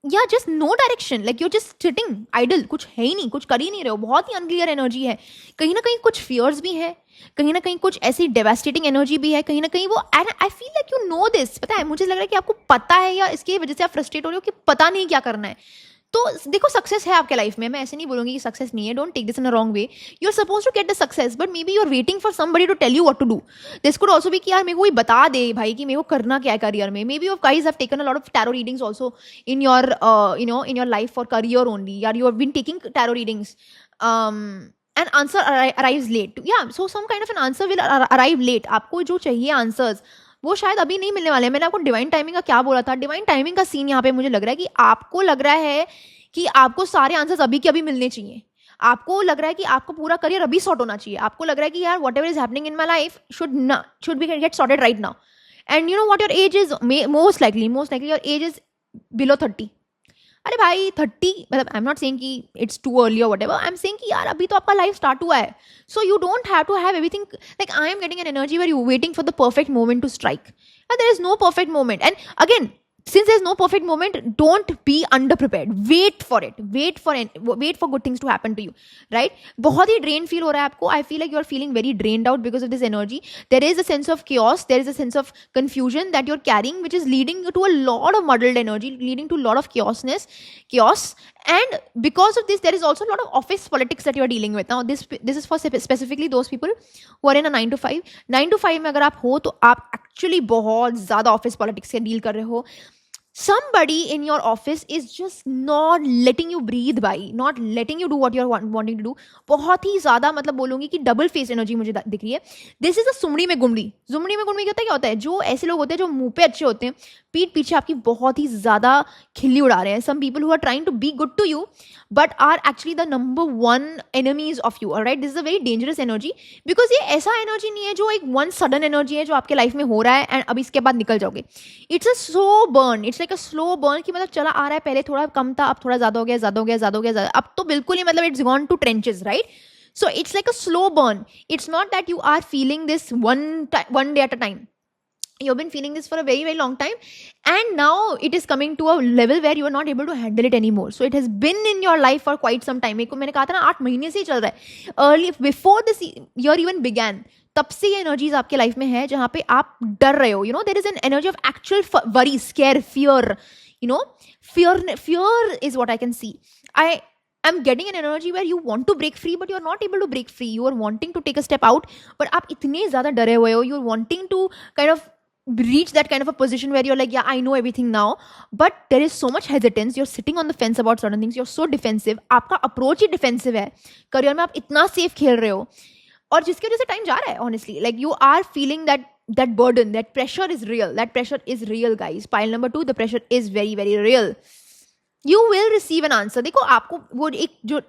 या just no direction, like you just sitting idle, कुछ है ही नहीं, कुछ कर ही नहीं रहे हो. बहुत ही अनक्लियर एनर्जी है. कहीं ना कहीं कुछ फियर्स भी है, कहीं ना कहीं कुछ ऐसी डेवास्टेटिंग एनर्जी भी है, कहीं ना कहीं वो. And I feel like you no this. पता है, मुझे लग रहा है कि आपको पता है या इसकी वजह से आप फ्रस्ट्रेट हो रहे हो कि पता नहीं क्या करना है. तो देखो, सक्सेस है आपके लाइफ में, मैं ऐसे नहीं बोलूँगी कि सक्सेस नहीं है. Don't take this in a wrong way. You are suppose to get the success, but maybe you are waiting for somebody to tell you what to do. This could also be कि यार मेरे को कोई बता दे भाई कि मेरे को करना क्या है करियर में. Maybe you guys have taken a lot of tarot readings also in your in your life for career only. यार you have been taking tarot readings and answer arrives late. Yeah, so some kind of an answer will arrive late. आपको जो चाहिए answers वो शायद अभी नहीं मिलने वाले हैं. मैंने आपको डिवाइन टाइमिंग का क्या बोला था. डिवाइन टाइमिंग का सीन यहाँ पे मुझे लग रहा है कि आपको लग रहा है कि आपको सारे आंसर्स अभी के अभी मिलने चाहिए, आपको लग रहा है कि आपको पूरा करियर अभी सॉर्ट होना चाहिए, आपको लग रहा है कि यार whatever is happening in my life should be get sorted right now, and you know what your age is, most likely your age is below 30. अरे भाई 30, मतलब आई एम नॉट सेइंग कि इट्स टू अर्ली और whatever, I am saying कि यार अभी तो आपका लाइफ स्टार्ट हुआ है. So you don't have to have everything, like I am getting an energy where you waiting for the perfect moment to strike. There is no perfect moment, and again since there's no perfect moment, don't be underprepared. Wait for it, wait for good things to happen to you, right? बहुत ही drained feel हो रहा है आपको. I feel like you are feeling very drained out because of this energy. There is a sense of chaos, there is a sense of confusion that you're carrying, which is leading to a lot of muddled energy, leading to a lot of chaos. And because of this, there is also a lot of office politics that you are dealing with. Now this is for specifically those people who are in a 9 to 5. 9 to 5 में अगर आप हो तो आप actually बहुत ज़्यादा office politics से deal कर रहे हो. Somebody in your office is just not letting you breathe by, not letting you do what you're wanting to do. बहुत ही ज़्यादा, मतलब बोलूँगी कि डबल फेस एनर्जी मुझे दिख रही है. दिस इज अ जुमड़ी में गुमड़ी क्या होता है, जो ऐसे लोग होते हैं जो मुंह पे अच्छे होते हैं, पीठ पीछे आपकी बहुत ही ज़्यादा खिल्ली उड़ा रहे हैं. Some people who are trying to be good to you but are actually the number 1 enemies of you. Alright, this is a very dangerous energy, because ये ऐसा एनर्जी नहीं है जो एक वन सडन एनर्जी है जो आपके लाइफ में हो रहा है एंड अभी इसके बाद निकल जाओगे. It's a slow burn, it's like a slow burn कि मतलब चला आ रहा है, पहले थोड़ा कम था, अब थोड़ा ज़्यादा हो गया, अब तो बिल्कुल ही मतलब it's gone to trenches, right? So it's like a slow burn. It's not that you are feeling this one day at a time. You've been feeling this for a very, very long time. And now it is coming to a level where you are not able to handle it anymore. So it has been in your life for quite some time. मैंने कहा था ना 8 महीने से ही चल रहा है. Early, before this year even began, तब से ये एनर्जीज आपके लाइफ में है जहाँ पे आप डर रहे हो. You know, there is an energy of actual worry, scare, fear. You know, fear is what I can see. I'm getting an energy where you want to break free, but you're not able to break free. You are wanting to take a step out, but आप इतने ज़्यादा डरे हुए हो. You're wanting to kind of reach that kind of a position where you're like, yeah, I know everything now, but there is so much hesitance. You're sitting on the fence about certain things. You're so defensive. आपका approach ही defensive है. Career में आप इतना safe खेल रहे हो, और जिसकी वजह से टाइम जा रहा है. Honestly, like you are feeling that burden, that pressure is real. That pressure is real, guys. Pile number 2, the pressure is very, very real. You will receive an answer. देखो, आपको वो एक जो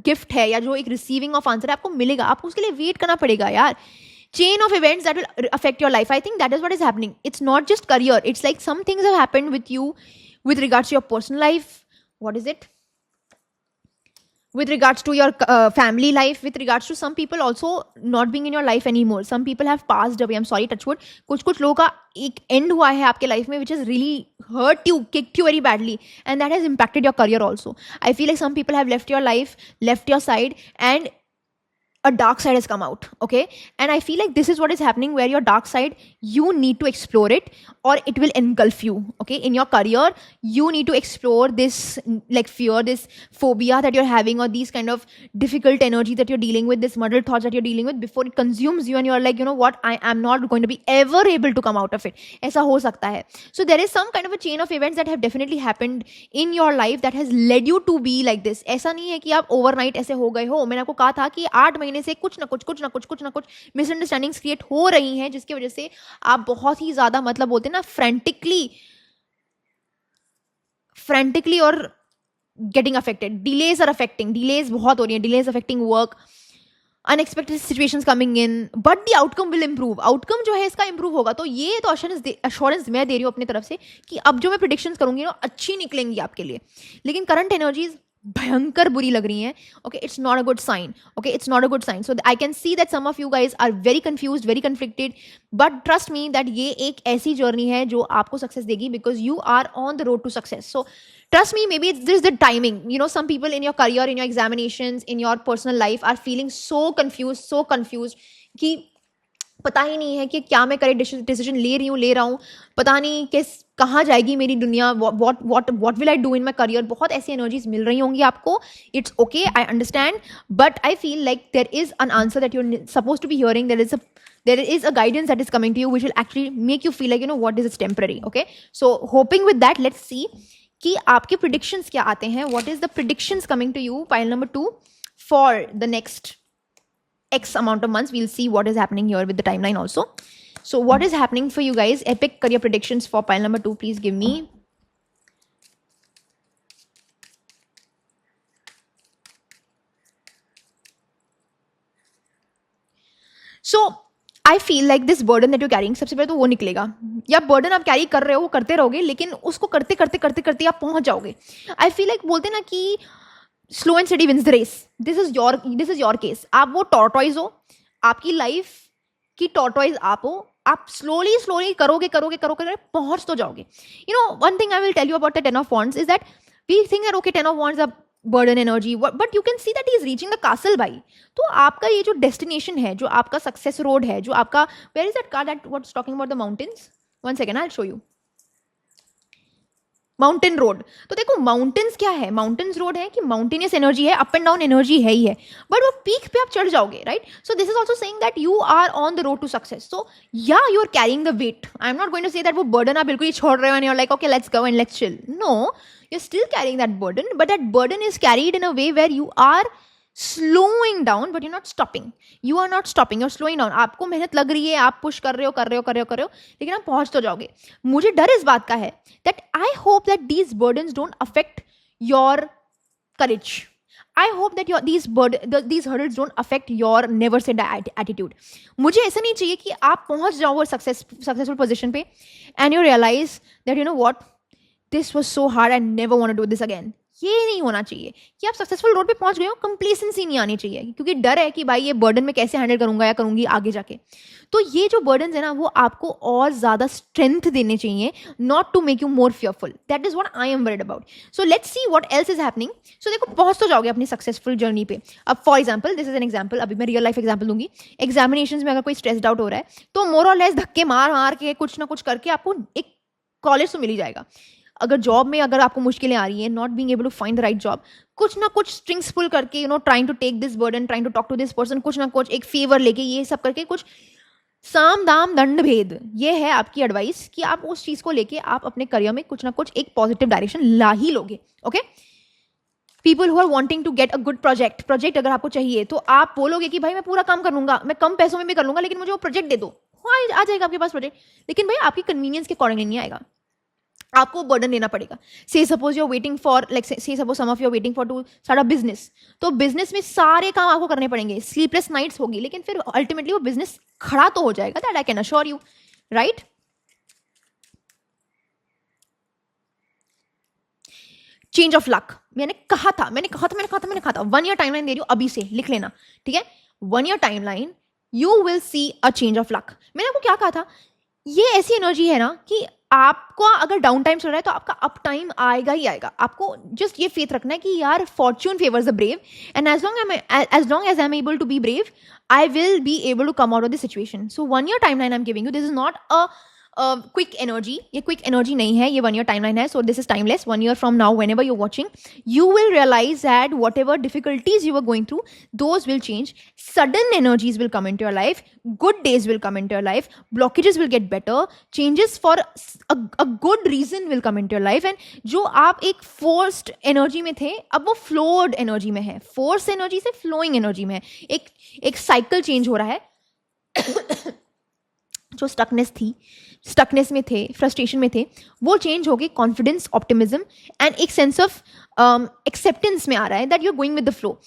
गिफ्ट है या जो एक रिसीविंग ऑफ आंसर है आपको मिलेगा. आपको उसके लिए वेट करना पड़ेगा यार. Chain of events that will affect your life. I think that is what is happening. It's not just career. It's like some things have happened with you with regards to your personal life. What is it? With regards to your family life, with regards to some people also not being in your life anymore. Some people have passed away. I'm sorry, touch wood. कुछ लोगों का एक end हुआ है आपके life में, which has really hurt you, kicked you very badly, and that has impacted your career also. I feel like some people have left your life, left your side, and a dark side has come out. Okay, and I feel like this is what is happening, where your dark side, you need to explore it or it will engulf you. Okay, in your career you need to explore this, like fear, this phobia that you're having, or these kind of difficult energy that you're dealing with, this muddled thoughts that you're dealing with, before it consumes you and you're like, you know what, I am not going to be ever able to come out of it. ऐसा हो सकता है. So there is some kind of a chain of events that have definitely happened in your life that has led you to be like this. ऐसा नहीं है कि आप overnight ऐसे हो गए हो. मैंने आपको कहा था कि 8 महीने से कुछ ना कुछ मिसअंडरस्टैंडिंग्स क्रिएट हो रही हैं, जिसकी वजह से आप बहुत ही ज्यादा, मतलब बोलते हैं ना, फ्रेंटिकली और गेटिंग अफेक्टेड. डिलेज बहुत हो रही है. Delays affecting work, unexpected situations coming in, but the outcome will improve. Outcome जो है इसका इंप्रूव होगा. तो ये तो अश्योरेंस मैं दे रही हूँ अपनी तरफ से कि अब जो मैं प्रेडिक्शंस करूंगी ना, अच्छी निकलेंगी आपके लिए. लेकिन करंट एनर्जीज भयंकर बुरी लग रही हैं. Okay, it's not a good sign. Okay, it's not a good sign. So I can see that some of you guys are very confused, very conflicted, but trust me that ये एक ऐसी journey है जो आपको success देगी, because you are on the road to success. So trust me, maybe this is the timing. You know, some people in your career, in your examinations, in your personal life are feeling so confused कि पता ही नहीं है कि क्या मैं correct decision ले रहा हूँ. पता नहीं कहाँ जाएगी मेरी दुनिया. what will I do in my career. बहुत ऐसी एनर्जीज मिल रही होंगी आपको. It's okay, I understand, but I feel like there is an answer that you're supposed to be hearing. There is a guidance that is coming to you which will actually make you feel like, you know what, this is temporary. Okay, so hoping with that, let's see कि आपके predictions क्या आते हैं. What is the predictions coming to you, pile number 2, for the next X amount of months. We'll see what is happening here with the timeline also. So what is happening for you guys? Epic career predictions for pile number 2. Please give me. So I feel like this burden that you carrying, सबसे पहले तो वो निकलेगा, या burden आप carry कर रहे हो वो करते रहोगे, लेकिन उसको करते करते करते करते आप पहुंच जाओगे. आई फील लाइक बोलते ना कि slow and steady wins the race. This is your case. आप वो टॉर्टॉइज हो, आपकी लाइफ की टॉर्टॉइज आप हो. आप स्लोली करोगे पहुंच तो जाओगे. You know, one thing I will tell you about the 10 of wands is that we think that okay 10 of wands are burden energy, but you can see that he is reaching the castle भाई. तो आपका ये जो destination है, जो आपका success road है, जो आपका, where is that car that what's talking about the mountains, one second I will show you. Mountain road. तो देखो माउंटेन्स क्या है, माउंटेन्स रोड है कि माउंटेनियस एनर्जी है, अप एंड डाउन एनर्जी है ही है, बट वो पीक पे आप चढ़ जाओगे, right. So this is also saying that you are on the road to success. So yeah you are carrying the weight. I am not going to say that वो burden आप बिल्कुल ही छोड़ रहे हो and you are like okay let's go and let's chill. No, you're still carrying that burden, but that burden is carried in a way where you are slowing down, but you're not stopping. You are not stopping, you're slowing down. आपको मेहनत लग रही है, आप push कर रहे हो, लेकिन आप पहुंच तो जाओगे. मुझे डर इस बात का है that I hope that these burdens don't affect your courage. I hope that these hurdles don't affect your never say die attitude. मुझे ऐसा नहीं चाहिए कि आप पहुंच जाओ वो successful position पे and you realize that you know what, this was so hard, I never want to do this again. ये नहीं होना चाहिए कि आप सक्सेसफुल रोड पे पहुंच गए हो, कंप्लेसेंसी नहीं आनी चाहिए, क्योंकि डर है कि भाई ये बर्डन में कैसे हैंडल करूंगा या करूंगी आगे जाके. तो ये जो बर्डन है ना, वो आपको और ज्यादा स्ट्रेंथ देने चाहिए, not to make you more fearful. That is what I am worried about. So let's see what else is happening. So देखो पहुंच तो जाओगे अपनी सक्सेसफुल जर्नी पे. अब for example, this is an example, अभी मैं रियल लाइफ एग्जाम्पल दूंगी. एग्जामिनेशन में अगर कोई स्ट्रेस्ड आउट हो रहा है, तो मोर और लेस धक्के मार के कुछ ना कुछ करके आपको एक कॉलेज तो मिल ही जाएगा. अगर जॉब में अगर आपको मुश्किलें आ रही हैं, not being able to find the right job, कुछ ना कुछ स्ट्रिंग्स पुल करके, you know, trying to take this burden, trying to talk to this person, कुछ ना कुछ एक फेवर लेके, ये सब करके कुछ साम दाम दंड भेद, ये है आपकी एडवाइस कि आप उस चीज को लेके आप अपने करियर में कुछ ना कुछ एक पॉजिटिव डायरेक्शन ला ही लोगे. Okay, people who are wanting to get a good project अगर आपको चाहिए, तो आप बोलोगे कि भाई मैं पूरा काम कर लूंगा, मैं कम पैसों में भी कर लूंगा, लेकिन मुझे वो प्रोजेक्ट दे दो. आ जाएगा आपके पास प्रोजेक्ट, लेकिन भाई आपकी कन्वीनियंस के अकॉर्डिंग नहीं आएगा, आपको बर्डन लेना पड़ेगा. Say suppose you are waiting for, like say suppose some of you are waiting for to start a business, तो बिजनेस में सारे काम आपको करने पड़ेंगे, स्लीपलेस नाइट्स होगी, लेकिन फिर अल्टीमेटली वो बिजनेस खड़ा तो हो जाएगा. That I can assure you, right. Change of luck, मैंने कहा था 1 year टाइमलाइन दे रही हूँ अभी से, लिख लेना, ठीक है. 1 year timeline, you will see a change of luck. मैंने आपको क्या कहा था, ये ऐसी एनर्जी है ना कि आपको अगर डाउन टाइम चल रहा है तो आपका अप टाइम आएगा ही आएगा. आपको जस्ट ये फेथ रखना है कि यार fortune favours the brave, and as long as I am able to be brave, I will be able to come out of this situation. So 1 year timeline I am giving you. This is not a quick energy, ये quick energy नहीं है, ये 1 year timeline है. So this is timeless. 1 year from now, whenever you're watching, you will realize that whatever difficulties you were going through, those will change. Sudden energies will come into your life, good days will come into your life, blockages will get better, changes for a good reason will come into your life. And जो आप एक forced energy में थे, अब वो flowed energy में है. forced energy से flowing energy में है. एक cycle change हो रहा है. जो स्टकनेस में थे, फ्रस्ट्रेशन में थे, वो चेंज हो गए कॉन्फिडेंस, ऑप्टिमिज्म एंड एक सेंस ऑफ एक्सेप्टेंस में आ रहा है that you are going with the flow.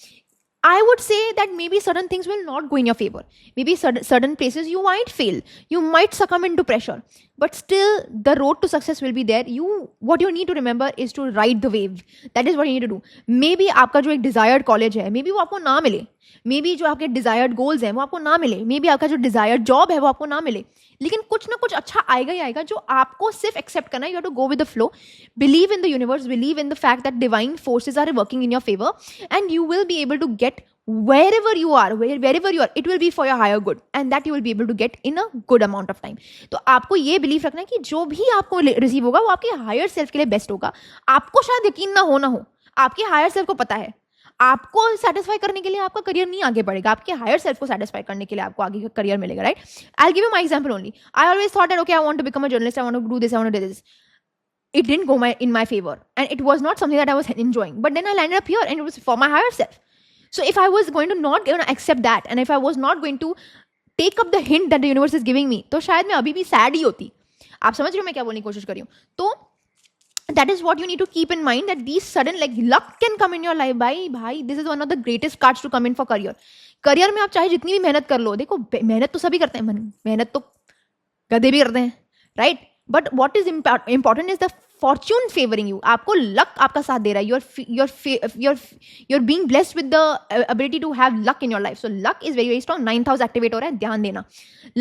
I would say that maybe certain things will not go in your favor. Maybe certain places you might fail. You might succumb into pressure. But still, the road to success will be there. What you need to remember is to ride the wave. That is what you need to do. Maybe आपका जो एक desired college है, maybe वो आपको ना मिले. Maybe जो आपके desired goals हैं, वो आपको ना मिले. Maybe आपका जो desired job है, वो आपको ना मिले. लेकिन कुछ ना कुछ अच्छा आएगा ही आएगा, जो आपको सिर्फ एक्सेप्ट करना है. You have to go with the flow, believe in the universe, believe in the fact that divine forces are working in your favour, and you will be able to get wherever you are, it will be for your higher good, and that you will be able to get in a good amount of time. तो आपको ये believe रखना है कि जो भी आपको receive होगा वो आपके हायर सेल्फ के लिए बेस्ट होगा. आपको शायद यकीन ना हो, आपके हायर सेल्फ को पता है. आपको सेटिस्फाई करने के लिए आपका करियर नहीं आगे बढ़ेगा, आपके हायर सेल्फ को सेटिस्फाई करने के लिए आपको आगे करियर मिलेगा, right. I will give you my example only. I always thought that okay, I want to become a journalist, I want to do this, I want to do this. It didn't go in my favor, and it was not something that I was enjoying. But then I landed up here, and it was for my higher self. So if I was going to not accept that, and if I was not going to take up the hint that the universe is giving me, तो शायद मैं अभी भी sad ही होती. आप समझ रहे हो मैं क्या बोलने की कोशिश कर रही हूँ. तो that is what you need to keep in mind, that these sudden like luck can come in your life. Bhai, this is one of the greatest cards to come in for career. Career में आप चाहे जितनी भी मेहनत कर लो, देखो मेहनत तो सभी करते हैं, मेहनत तो गधे भी करते हैं, right? But what is important is the Fortune favouring you. आपको लक आपका साथ दे रहा है. you're being blessed with the ability to have luck in your life. So luck is very very strong. 9th house activate हो रहा है, ध्यान देना.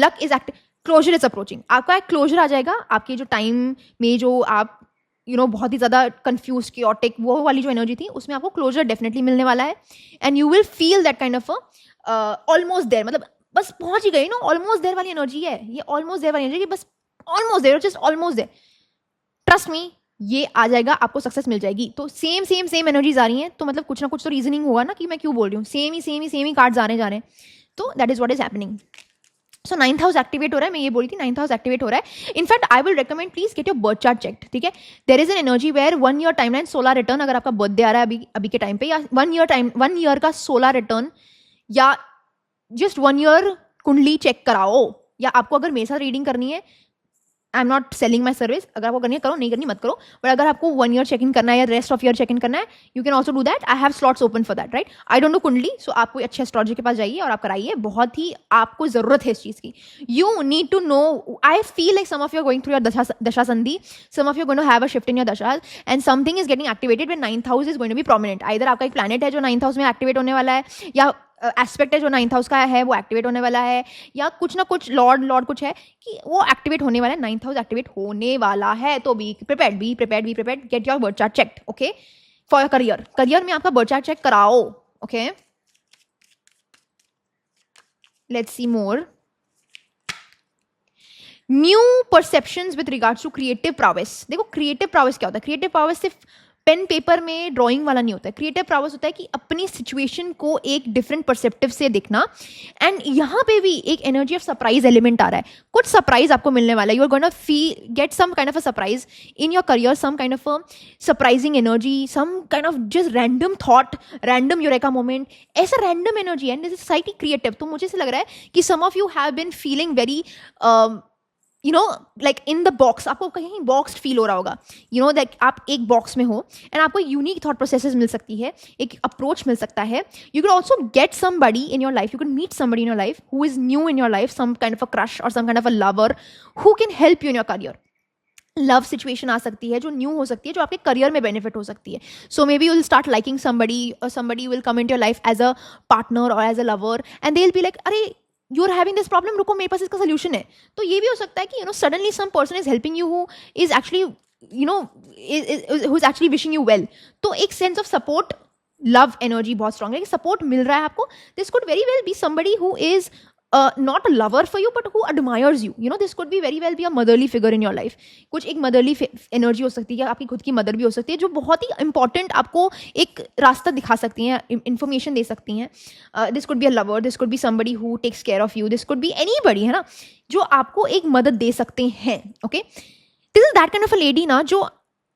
luck is closure is approaching. आपका एक क्लोजर आ जाएगा. आपके जो टाइम में जो आप बहुत ही ज़्यादा कंफ्यूज क्योटिक वो वाली जो एनर्जी थी, उसमें आपको क्लोजर डेफिनेटली मिलने वाला है. And you will feel that kind of almost there, मतलब बस पहुंच ही गई ना, ऑलमोस्ट देयर वाली एनर्जी है ये. ऑलमोस्ट देयर वाली एनर्जी, बस almost there, just almost there. Trust me, ये आ जाएगा, आपको सक्सेस मिल जाएगी. तो सेम एनर्जीज आ रही हैं, तो मतलब कुछ ना कुछ तो रीजनिंग होगा ना कि मैं क्यों बोल रही हूँ. सेम ही कार्ड्स आने जा रहे हैं. तो that is what is happening. So 9th house activate हो रहा है. मैं ये बोली थी 9th हाउस एक्टिवेट हो रहा है. In fact I will recommend please get your birth chart checked. ठीक है, there is an energy where 1 year timeline solar return, अगर आपका बर्थडे आ रहा है अभी के टाइम पे, या 1 ईयर का सोलर रिटर्न, या जस्ट 1 ईयर कुंडली चेक कराओ. या आपको अगर मेरे साथ रीडिंग करनी है, I am not selling my service, अगर आपको करनी है करो, नहीं करनी मत करो. बट अगर आपको 1 ईयर चेक इन करना है या rest of year check in करना है, you can also do that. I have slots open for that, right? I don't know kundli, so आप कोई अच्छे एस्ट्रोलॉजर के पास जाइए और आप कराइए. बहुत ही आपको जरूरत है इस चीज की. You need to know. I feel like some of you are going through your दशा संधि, some of you going to have a shift in your दशास, and something is getting activated when 9th house is going to be prominent. Either आपका एक planet है जो 9th house में activate होने वाला है, या एस्पेक्ट है जो 9th हाउस का है वो एक्टिवेट होने वाला है, या कुछ ना कुछ लॉर्ड कुछ है कि वो एक्टिवेट होने वाला है. 9th हाउस एक्टिवेट होने वाला है, तो be prepared. Get your birth chart checked, okay, for your career में आपका बर्थ चार्ट चेक कराओ. Okay, let's see more. New perceptions with regards to creative prowess. देखो क्रिएटिव प्रावेस क्या होता है? क्रिएटिव प्रावेस सिर्फ पेन पेपर में ड्राइंग वाला नहीं होता है. क्रिएटिव प्रावेस होता है कि अपनी सिचुएशन को एक डिफरेंट परसेप्टिव से देखना. एंड यहाँ पे भी एक एनर्जी ऑफ सरप्राइज एलिमेंट आ रहा है. कुछ सरप्राइज आपको मिलने वाला है. You are going to get some kind of a surprise in your career, some kind of a surprising energy, some kind of just random thought, random eureka moment, ऐसा random energy. And this is society creative. तो मुझे ऐसा लग रहा है कि some of you have been feeling very like in the box. आपको कहीं बॉक्स्ड फील हो रहा होगा. दैट आप एक बॉक्स में हो एंड आपको यूनिक थॉट प्रोसेसेस मिल सकती है, एक अप्रोच मिल सकता है. You can also get somebody in your life, you can meet somebody in your life who is new in your life, some kind of a crush और some kind of a lover who can help you in your career. Love situation आ सकती है जो new हो सकती है, जो आपके करियर में बेनिफिट हो सकती है. So maybe you will start liking somebody, और somebody will come in your life as a partner और as a lover, and they will be like, अरे you are having this problem, रुको मेरे पास इसका solution है. तो ये भी हो सकता है कि suddenly some person is helping you who is actually who is actually wishing you well. तो एक sense of support, love energy बहुत स्ट्रांग है, सपोर्ट मिल रहा है आपको. This could very well be somebody who is not a lover for you but who admires you. This could be very well be a motherly figure in your life. कुछ एक motherly energy हो सकती है, आपकी खुद की mother भी हो सकती है, जो बहुत ही important आपको एक रास्ता दिखा सकती हैं, information दे सकती हैं. This could be a lover, this could be somebody who takes care of you, this could be anybody, है ना, जो आपको एक मदद दे सकते हैं. Okay, this is that kind of a lady ना, जो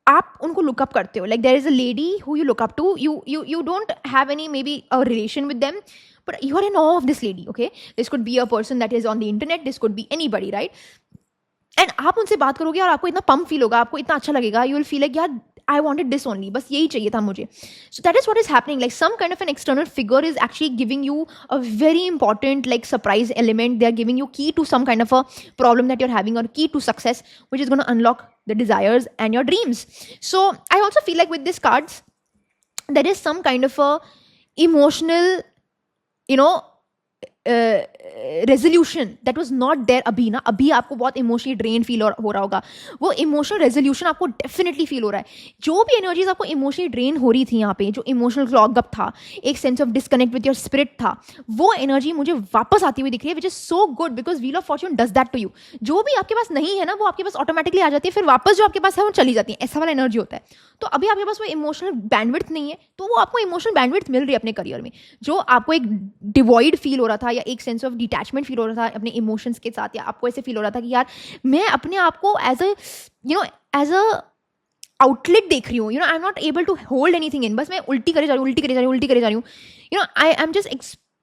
आप उनको लुकअप करते हो. Like there is a lady who you look up to. You don't have any maybe a relation with them, but you are in awe of this lady. Okay, this could be a person that is on the internet, this could be anybody, right? And आप उनसे बात करोगे और आपको इतना pump feel होगा, आपको इतना अच्छा लगेगा, you will feel like यार I wanted this only, बस यही चाहिए था मुझे. So that is what is happening. Like some kind of an external figure is actually giving you a very important like surprise element. They are giving you key to some kind of a problem that you're having, or key to success, which is going to unlock the desires and your dreams. So I also feel like with these cards, there is some kind of a emotional resolution that was not there अभी ना. अभी आपको बहुत emotionally drain feel हो रहा होगा. वो emotional resolution आपको डेफिनेटली फील हो रहा है. जो भी एनर्जीज आपको इमोशनली ड्रेन हो रही थी यहाँ पे, जो इमोशनल क्लॉग अप था, एक sense of disconnect with your spirit था, वो एनर्जी मुझे वापस आती हुई दिख रही है, which is so good because wheel of fortune does that to you. जो भी आपके पास नहीं है ना, वो आपके पास ऑटोमेटिकली आ जाती है, फिर वापस जो आपके पास है वो चली जाती है. ऐसा वाला एनर्जी होता है. तो अभी आपके पास वो इमोशनल बैंडविड्थ नहीं है, तो वो आपको इमोशनल बैंडविड्थ मिल रही है अपने करियर में. जो आपको एक डिवॉइड फील हो रहा था, या एक सेंस ऑफ डिटैचमेंट फील हो रहा था अपने इमोशंस के साथ, या आपको ऐसे फील हो रहा था कि यार मैं अपने आप को एज अ आउटलेट देख रही हूँ, I am not able to hold anything in, बस मैं उल्टी करे जा रही हूँ, I am just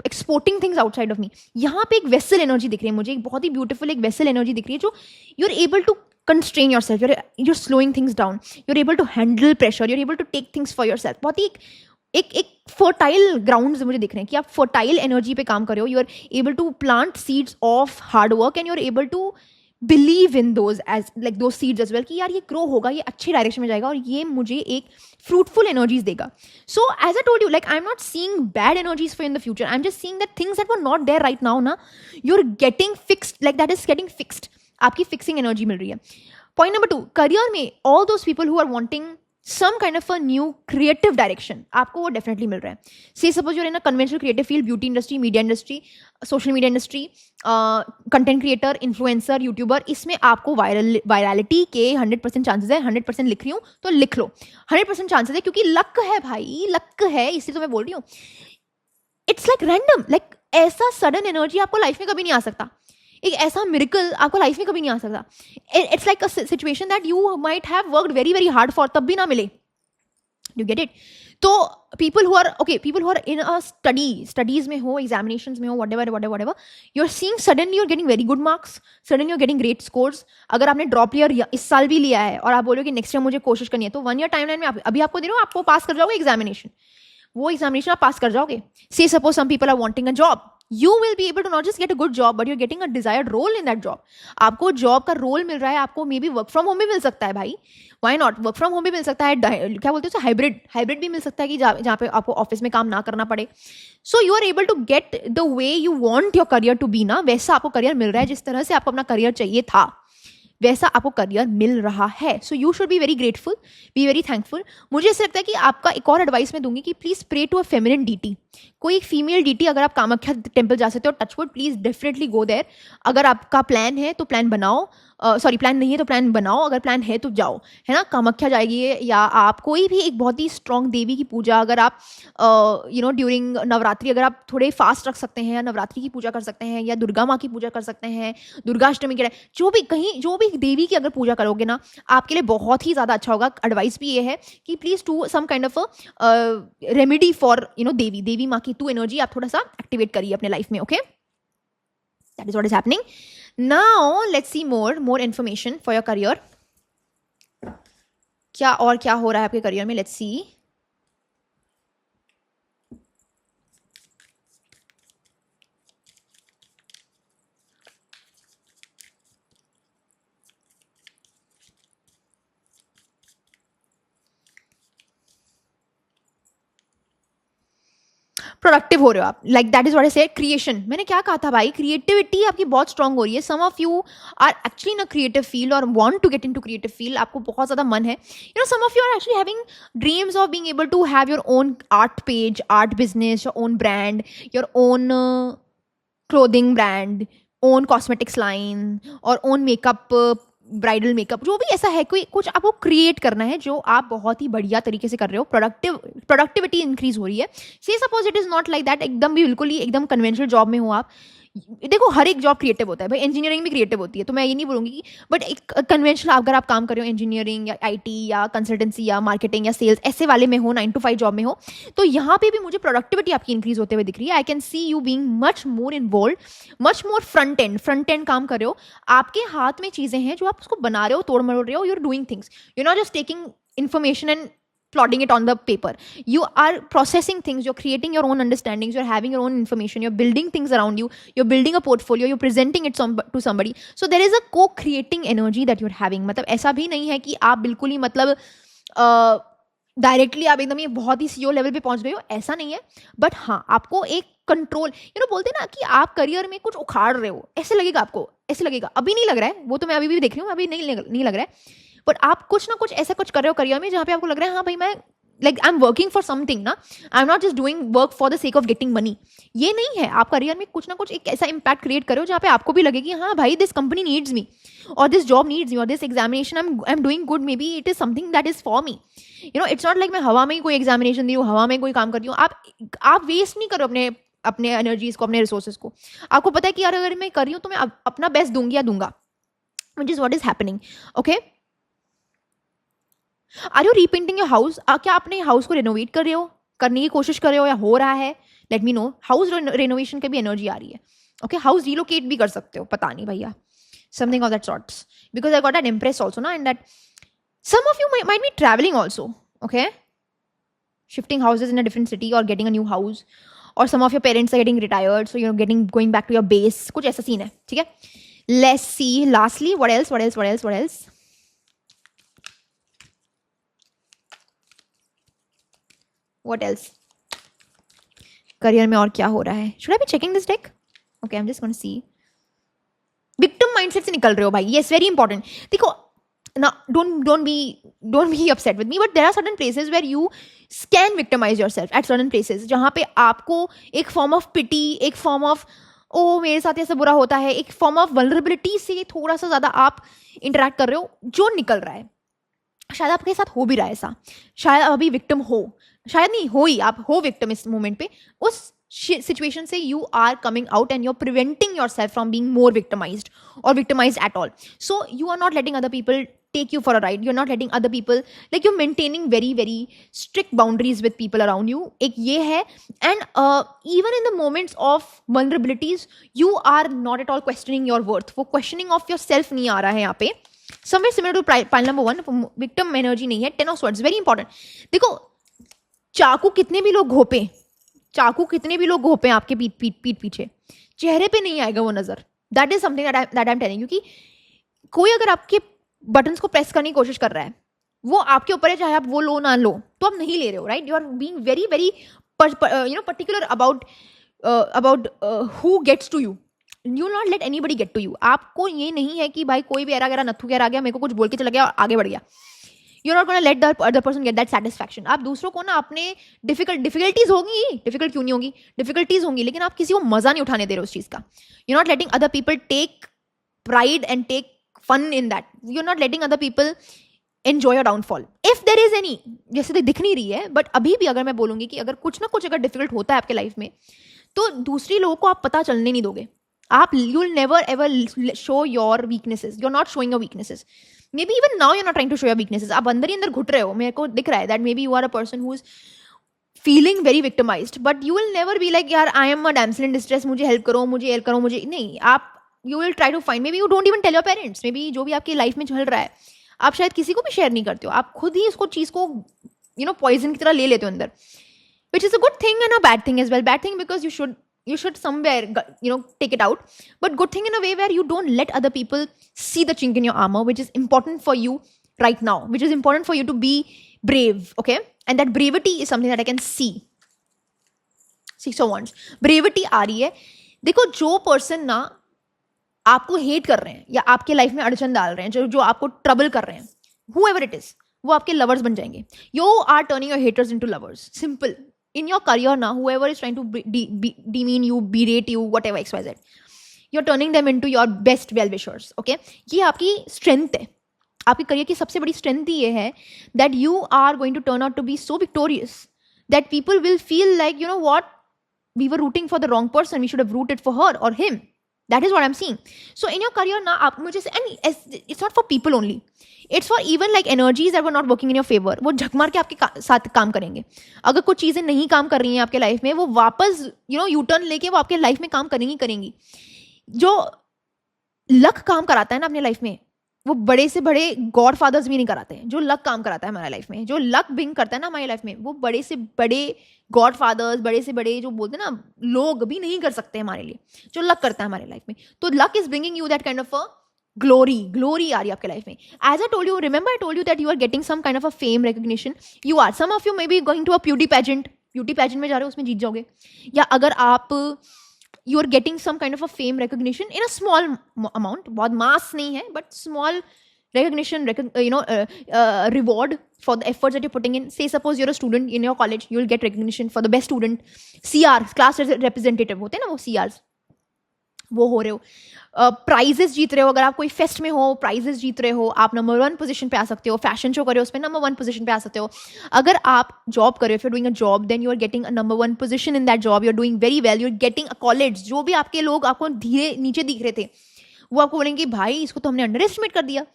exporting things outside of me. यहाँ पे एक वेसल एनर्जी दिख रही है मुझे, एक बहुत ही ब्यूटीफुल एक वेसल एनर्जी दिख रही है, जो you are able to constrain yourself, you're slowing things down, you're able to handle pressure, you're able to take things for yourself. बहुत ही एक एक फर्टाइल ग्राउंड मुझे दिख रहे हैं कि आप फर्टाइल एनर्जी पे काम कर रहे हो. You are able to plant seeds of hard work and you are able to believe in those as like those seeds as well कि यार ये ग्रो होगा, ये अच्छी डायरेक्शन में जाएगा और ये मुझे एक फ्रूटफुल एनर्जीज देगा. So as I told you, like I am not seeing bad energies for in the future. I am just seeing that things that were not there right now ना, you are getting fixed, like that is getting fixed. आपकी fixing energy मिल रही है. Point number 2, career में all those people who are wanting some kind of a new creative direction, आपको वो definitely मिल रहा है. से suppose you're in a conventional creative field, beauty industry, media industry, social media industry, content creator, influencer, YouTuber, इसमें आपको virality के 100% chances है. 100% लिख रही हूँ तो लिख लो, 100% चांसेस है, क्योंकि लक है भाई, लक है, इसलिए तो मैं बोल रही हूँ. इट्स लाइक रैंडम, लाइक ऐसा सडन एनर्जी आपको लाइफ में कभी नहीं आ सकता. एक ऐसा मिरेकल आपको लाइफ में कभी नहीं आ सकता. It's like a situation that you might have worked very very hard for, तब भी ना मिले. You get it. तो people who are in a studies में हो, एग्जामिनेशंस में हो, whatever, you are seeing suddenly you are getting very good marks, suddenly you are getting great scores. अगर आपने ड्रॉप ईयर इस साल भी लिया है और आप बोलो कि नेक्स्ट ईयर मुझे कोशिश करनी है, तो 1 ईयर टाइमलाइन में अभी आपको दे रहा हूँ, आपको पास कर जाओगे एग्जामिनेशन, वो एग्जामिनेशन आप पास कर जाओगे. Say suppose some people are wanting a job, you will be able to not just get a good job but you're getting a desired role in that job. आपको जॉब का role मिल रहा है, आपको maybe work from home भी मिल सकता है भाई, why not. Work from home भी मिल सकता है, क्या बोलते हैं, हाइब्रिड भी मिल सकता है कि जहाँ पे आपको ऑफिस में काम ना करना पड़े. So you are able to get the way you want your career to be ना, वैसा आपको करियर मिल रहा है. जिस तरह से आपको अपना करियर चाहिए था वैसा आपको करियर मिल रहा है. So you should be very grateful, be very thankful. मुझे ऐसा लगता है कि आपका एक और एडवाइस मैं दूंगी कि please pray to a feminine deity. कोई एक फीमेल डीटी, अगर आप कामाख्या टेम्पल जा सकते हो, touchwood, please definitely go there. अगर आपका प्लान है तो प्लान बनाओ, प्लान नहीं है तो प्लान बनाओ, अगर प्लान है तो जाओ, है ना. कामाख्या जाइए, या आप कोई भी एक बहुत ही स्ट्रॉन्ग देवी की पूजा, अगर आप ड्यूरिंग नवरात्रि अगर आप थोड़े फास्ट रख सकते हैं, या नवरात्रि की पूजा कर सकते हैं, या दुर्गा माँ की पूजा कर सकते हैं, दुर्गाष्टमी के, जो भी देवी की अगर पूजा करोगे ना, आपके लिए बहुत ही ज़्यादा अच्छा होगा. एडवाइस भी ये है कि please do some kind of remedy for देवी माँ की 2 एनर्जी आप थोड़ा सा एक्टिवेट करिए अपने लाइफ में. Okay, that is what is happening. Now let's see more information for your career. क्या हो रहा है आपके करियर में, let's see. प्रोडक्टिव हो रहे हो आप, like that is what I said. Creation, मैंने क्या कहा था भाई, क्रिएटिविटी आपकी बहुत स्ट्रांग हो रही है. Some of you are actually in a creative field और want to get into creative field, आपको बहुत ज़्यादा मन है. Some of you are actually having dreams of being able to have your own art page, art business, your own brand, your own clothing brand, own cosmetics line और own makeup, bridal makeup, जो भी ऐसा है, कोई कुछ आपको create करना है जो आप बहुत ही बढ़िया तरीके से कर रहे हो. प्रोडक्टिविटी इंक्रीज हो रही है. से suppose it is not like that एकदम भी बिल्कुल ही एकदम कन्वेंशनल जॉब में हो आप. देखो हर एक जॉब क्रिएटिव होता है भाई, इंजीनियरिंग भी क्रिएटिव होती है, तो मैं ये नहीं बोलूँगी, बट एक कन्वेंशनल अगर आप काम कर रहे हो इंजीनियरिंग या आईटी या कंसल्टेंसी या मार्केटिंग या सेल्स ऐसे वाले में हो, 9 to 5 जॉब में हो, तो यहाँ पे भी मुझे प्रोडक्टिविटी आपकी इंक्रीज होते हुए दिख रही है. आई can C you being much more involve, much more front end काम कर रहे हो. आपके हाथ में चीज़ें हैं जो आप उसको बना रहे हो, तोड़ मरोड़ रहे हो. You are doing things, you not just taking information and plotting it on the paper. You are processing things, you're creating your own understandings, you're having your own information, you're building things around you, you're building a portfolio, you're presenting it to somebody. So there is a co-creating energy that you're having. मतलब ऐसा भी नहीं है कि आप बिल्कुल ही मतलब डायरेक्टली आप एकदम ये बहुत ही सीईओ लेवल पे पहुंच गए हो, ऐसा नहीं है. बट हाँ, आपको एक कंट्रोल, बोलते हैं ना कि आप करियर में कुछ उखाड़ रहे हो, ऐसे लगेगा आपको, ऐसे लगेगा. अभी नहीं लग रहा है, वो तो मैं अभी भी देख रही हूँ, अभी नहीं लग रहा है, बट आप कुछ ना कुछ ऐसा कुछ कर रहे हो करियर में जहाँ पे आपको लग रहा है हाँ भाई मैं like I am working for something ना, I am not just doing work for the sake of getting money. ये नहीं है. आप करियर में कुछ ना कुछ एक ऐसा इंपैक्ट क्रिएट करो जहाँ पे आपको भी लगे कि हाँ भाई दिस कंपनी नीड्स मी, और दिस जॉब नीड्स मी, और this examination I am doing good, may be it is something that is for me. It's not like मैं हवा में ही कोई एग्जामिनेशन दी हूँ, हवा में कोई काम करती हूँ. आप वेस्ट नहीं करो अपने एनर्जीज को, अपने रिसोर्सेज को. आपको पता है कि यार अगर मैं कर रही हूँ तो मैं अपना बेस्ट दूंगा, which is what is happening. Okay, are you repainting your house? क्या अपने हाउस को रिनोवेट कर रहे हो, करने की कोशिश कर रहे हो, या हो रहा है? Late me no. House renovation की भी एनर्जी आ रही है. ओके, हाउस रिलोकेट भी कर सकते हो, पता नहीं भैया, something of that sorts, because I got that impress also ना, and that some of you might be travelling also. Okay, shifting houses in a different city or getting a new house, or some of your parents are getting retired, so you're going back to your base. कुछ ऐसा scene है, ठीक है. Let's see. Lastly, what else? What else? Career में और क्या हो रहा है? Should I be checking this deck? Okay, I'm just going to see. Victim mindset से निकल रहे हो भाई. Yes, very important. देखो, now don't be upset with me, but there are certain places where you can victimize yourself at certain places, जहाँ पे आपको एक form of pity, एक form of ओ मेरे साथ ऐसा बुरा होता है, एक form of vulnerability से थोड़ा सा ज़्यादा आप interact कर रहे हो, जो निकल रहा है. शायद आपके साथ हो भी रहा है ऐसा, शायद अभी विक्टिम हो, शायद नहीं हो ही, आप हो विक्टिम इस मोमेंट पे. उस सिचुएशन से you are coming out and you are preventing yourself from being more victimised और victimised at all. So you are not letting other people take you for a ride. You're not letting other people, like you're maintaining very very strict boundaries with people around you. एक ये है. And even in the moments of vulnerabilities, you are not at all questioning your worth. वो questioning of yourself नहीं आ रहा है यहाँ पे. Somewhere similar to pile number 1, victim energy नहीं है. 10 of swords, very important. देखो, चाकू कितने भी लोग घोपे आपके पीठ पीछे, चेहरे पे नहीं आएगा वो नजर. That is something that I'm telling you कि कोई अगर आपके बटन्स को प्रेस करने की कोशिश कर रहा है, वो आपके ऊपर है, चाहे आप वो लो ना लो, तो आप नहीं ले रहे हो, right. You are being very very particular about who gets to you. You not let anybody get to you. आपको ये नहीं है कि भाई कोई भी एरा गया, नथु गया आ गया, मेरे को कुछ बोल के चला गया और आगे बढ़ गया. You not gonna let the other person get that satisfaction. आप दूसरों को ना अपने डिफिकल्टीज होगी, डिफिकल्ट क्यों नहीं होगी, डिफिकल्टीज होंगी, लेकिन आप किसी को मजा नहीं उठाने दे रहे उस चीज का. You not letting other people take pride and take fun in that. You're not letting other people enjoy your downfall. If there is any, जैसे तो दिख नहीं रही है, but अभी भी अगर मैं बोलूंगी कि अगर कुछ ना कुछ अगर डिफिकल्ट होता है आपके लाइफ में, तो दूसरी लोगों को आप पता चलने नहीं दोगे. आप you'll never ever show your weaknesses. You're not showing your weaknesses. Maybe even now you're not trying to show your weaknesses. आप अंदर ही अंदर घुट रहे हो. मेरे को दिख रहा है that maybe you are a person who's feeling very victimized, but you will never be like यार I am a damsel in distress, मुझे हेल्प करो, मुझे नहीं. आप you will try to find, maybe you don't even tell your parents, maybe जो भी आपकी life में चल रहा है आप शायद किसी को भी शेयर नहीं करते हो, आप खुद ही इसको चीज को पॉइजन की तरह ले लेते हो अंदर, which is a good thing and a bad thing as well. Bad thing because you should somewhere take it out, but good thing in a way where you don't let other people see the chink in your armor, which is important for you right now, which is important for you to be brave. Okay, and that bravery is something that I can see. 6 of Wands, bravery आ रही है. देखो, जो person ना आपको hate कर रहे हैं या आपके लाइफ में अड़चन डाल रहे हैं, जो आपको ट्रबल कर रहे हैं, whoever it is, वो आपके लवर्स बन जाएंगे. You are turning your haters into lovers. Simple. In your career now, whoever is trying to demean you, berate you, whatever XYZ, you're turning them into your best well-wishers. Okay? ये आपकी strength है. आपकी career की सबसे बड़ी strength ही ये है that you are going to turn out to be so victorious that people will feel like, you know what, we were rooting for the wrong person, we should have rooted for her or him. That is what I'm seeing. So in your career now, आप मुझे, and it's not for people only. It's for even like energies that were not working in your favor. वो झक मार के आपके साथ काम करेंगे. अगर कुछ चीजें नहीं काम कर रही हैं आपके लाइफ में, वो वापस यू टर्न लेके वो आपके लाइफ में काम करेंगी. जो लक काम कराता है ना अपने लाइफ में, वो बड़े से बड़े गॉड फादर्स भी नहीं कराते हैं. जो लक काम कराता है हमारे लाइफ में, जो लक बिंग करता है ना हमारी लाइफ में, वो बड़े से बड़े गॉड फादर्स, बड़े से बड़े जो बोलते हैं ना लोग भी नहीं कर सकते हमारे लिए, जो लक करता है हमारे लाइफ में. तो luck is bringing you that kind of a glory आ रही है आपके लाइफ में. As I told you, remember I told you that you are getting some kind of a fame recognition. You are, some of you may be going to a beauty pageant में जा रहे हो, उसमें जीत जाओगे. या अगर आप you are getting some kind of a fame recognition in a small amount, बहुत mass नहीं है, but small recognition, reward for the efforts that you're putting in. Say suppose you're a student in your college, you'll get recognition for the best student. CR, class representative होते हैं ना वो CRs, वो हो रहे हो. प्राइजेस जीत रहे हो, अगर आप कोई फेस्ट में हो, प्राइजेस जीत रहे हो, आप नंबर 1 पोजीशन पे आ सकते हो. फैशन शो कर रहे हो, उसमें नंबर 1 पोजीशन पे आ सकते हो. अगर आप जॉब कर रहे हो, if you are doing a job, then you are getting a number 1 position in that job. You are doing very well. You are getting a college. जो भी आपके लोग आपको धीरे नीचे दिख रहे थे, वो आपको बोलेंगे भाई इसको तो हमने अंडर एस्टिमेट कर दिया.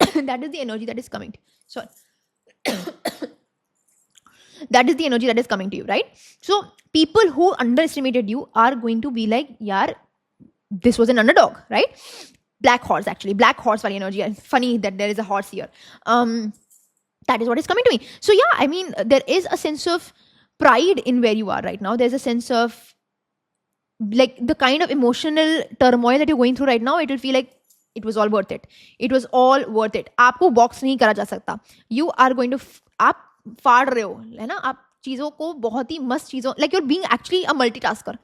That is the energy that is coming. Sorry, that is the energy that is coming to you, right? So people who underestimated you are going to be like, yaar, this was an underdog, right? Black horse, actually, black horse wali energy. Funny that there is a horse here. That is what is coming to me. So yeah, I mean, there is a sense of pride in where you are right now. There's a sense of like the kind of emotional turmoil that you're going through right now. It will feel like it was all worth it. It was all worth it. आपको box नहीं करा जा सकता. You are going to आप फाड़ रहे हो, है ना, आप चीज़ों को बहुत ही मस्त चीज़ों, like you're being actually a multitasker.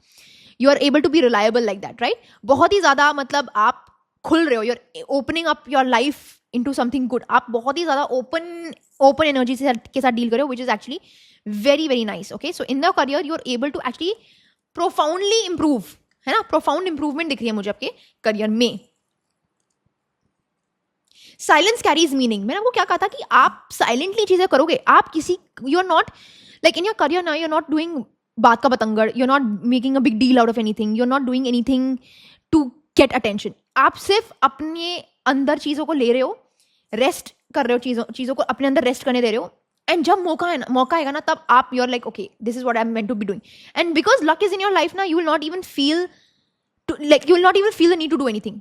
You are able to be reliable like that, right? बहुत ही ज़्यादा मतलब आप खुल रहे हो. You're opening up your life into something good. आप बहुत ही ज़्यादा open energy के साथ deal कर रहे हो, which is actually very very nice. Okay, so in the career you are able to actually profoundly improve, है ना, profound improvement दिख रही है मुझे आपके career में. Silence carries meaning. मैंने आपको क्या कहा था कि आप साइलेंटली चीजें करोगे. आप किसी, you are not like in your career now, you are not doing बात का बतंगड़, you are not making a big deal out of anything, you are not doing anything to get attention. आप सिर्फ अपने अंदर चीजों को ले रहे हो, रेस्ट कर रहे हो, चीजों को अपने अंदर रेस्ट करने दे रहे हो. एंड जब मौका आएगा ना, तब आप you are like okay, this is what I am meant to be doing. And because luck is in your life ना, you will not even feel the need to do anything.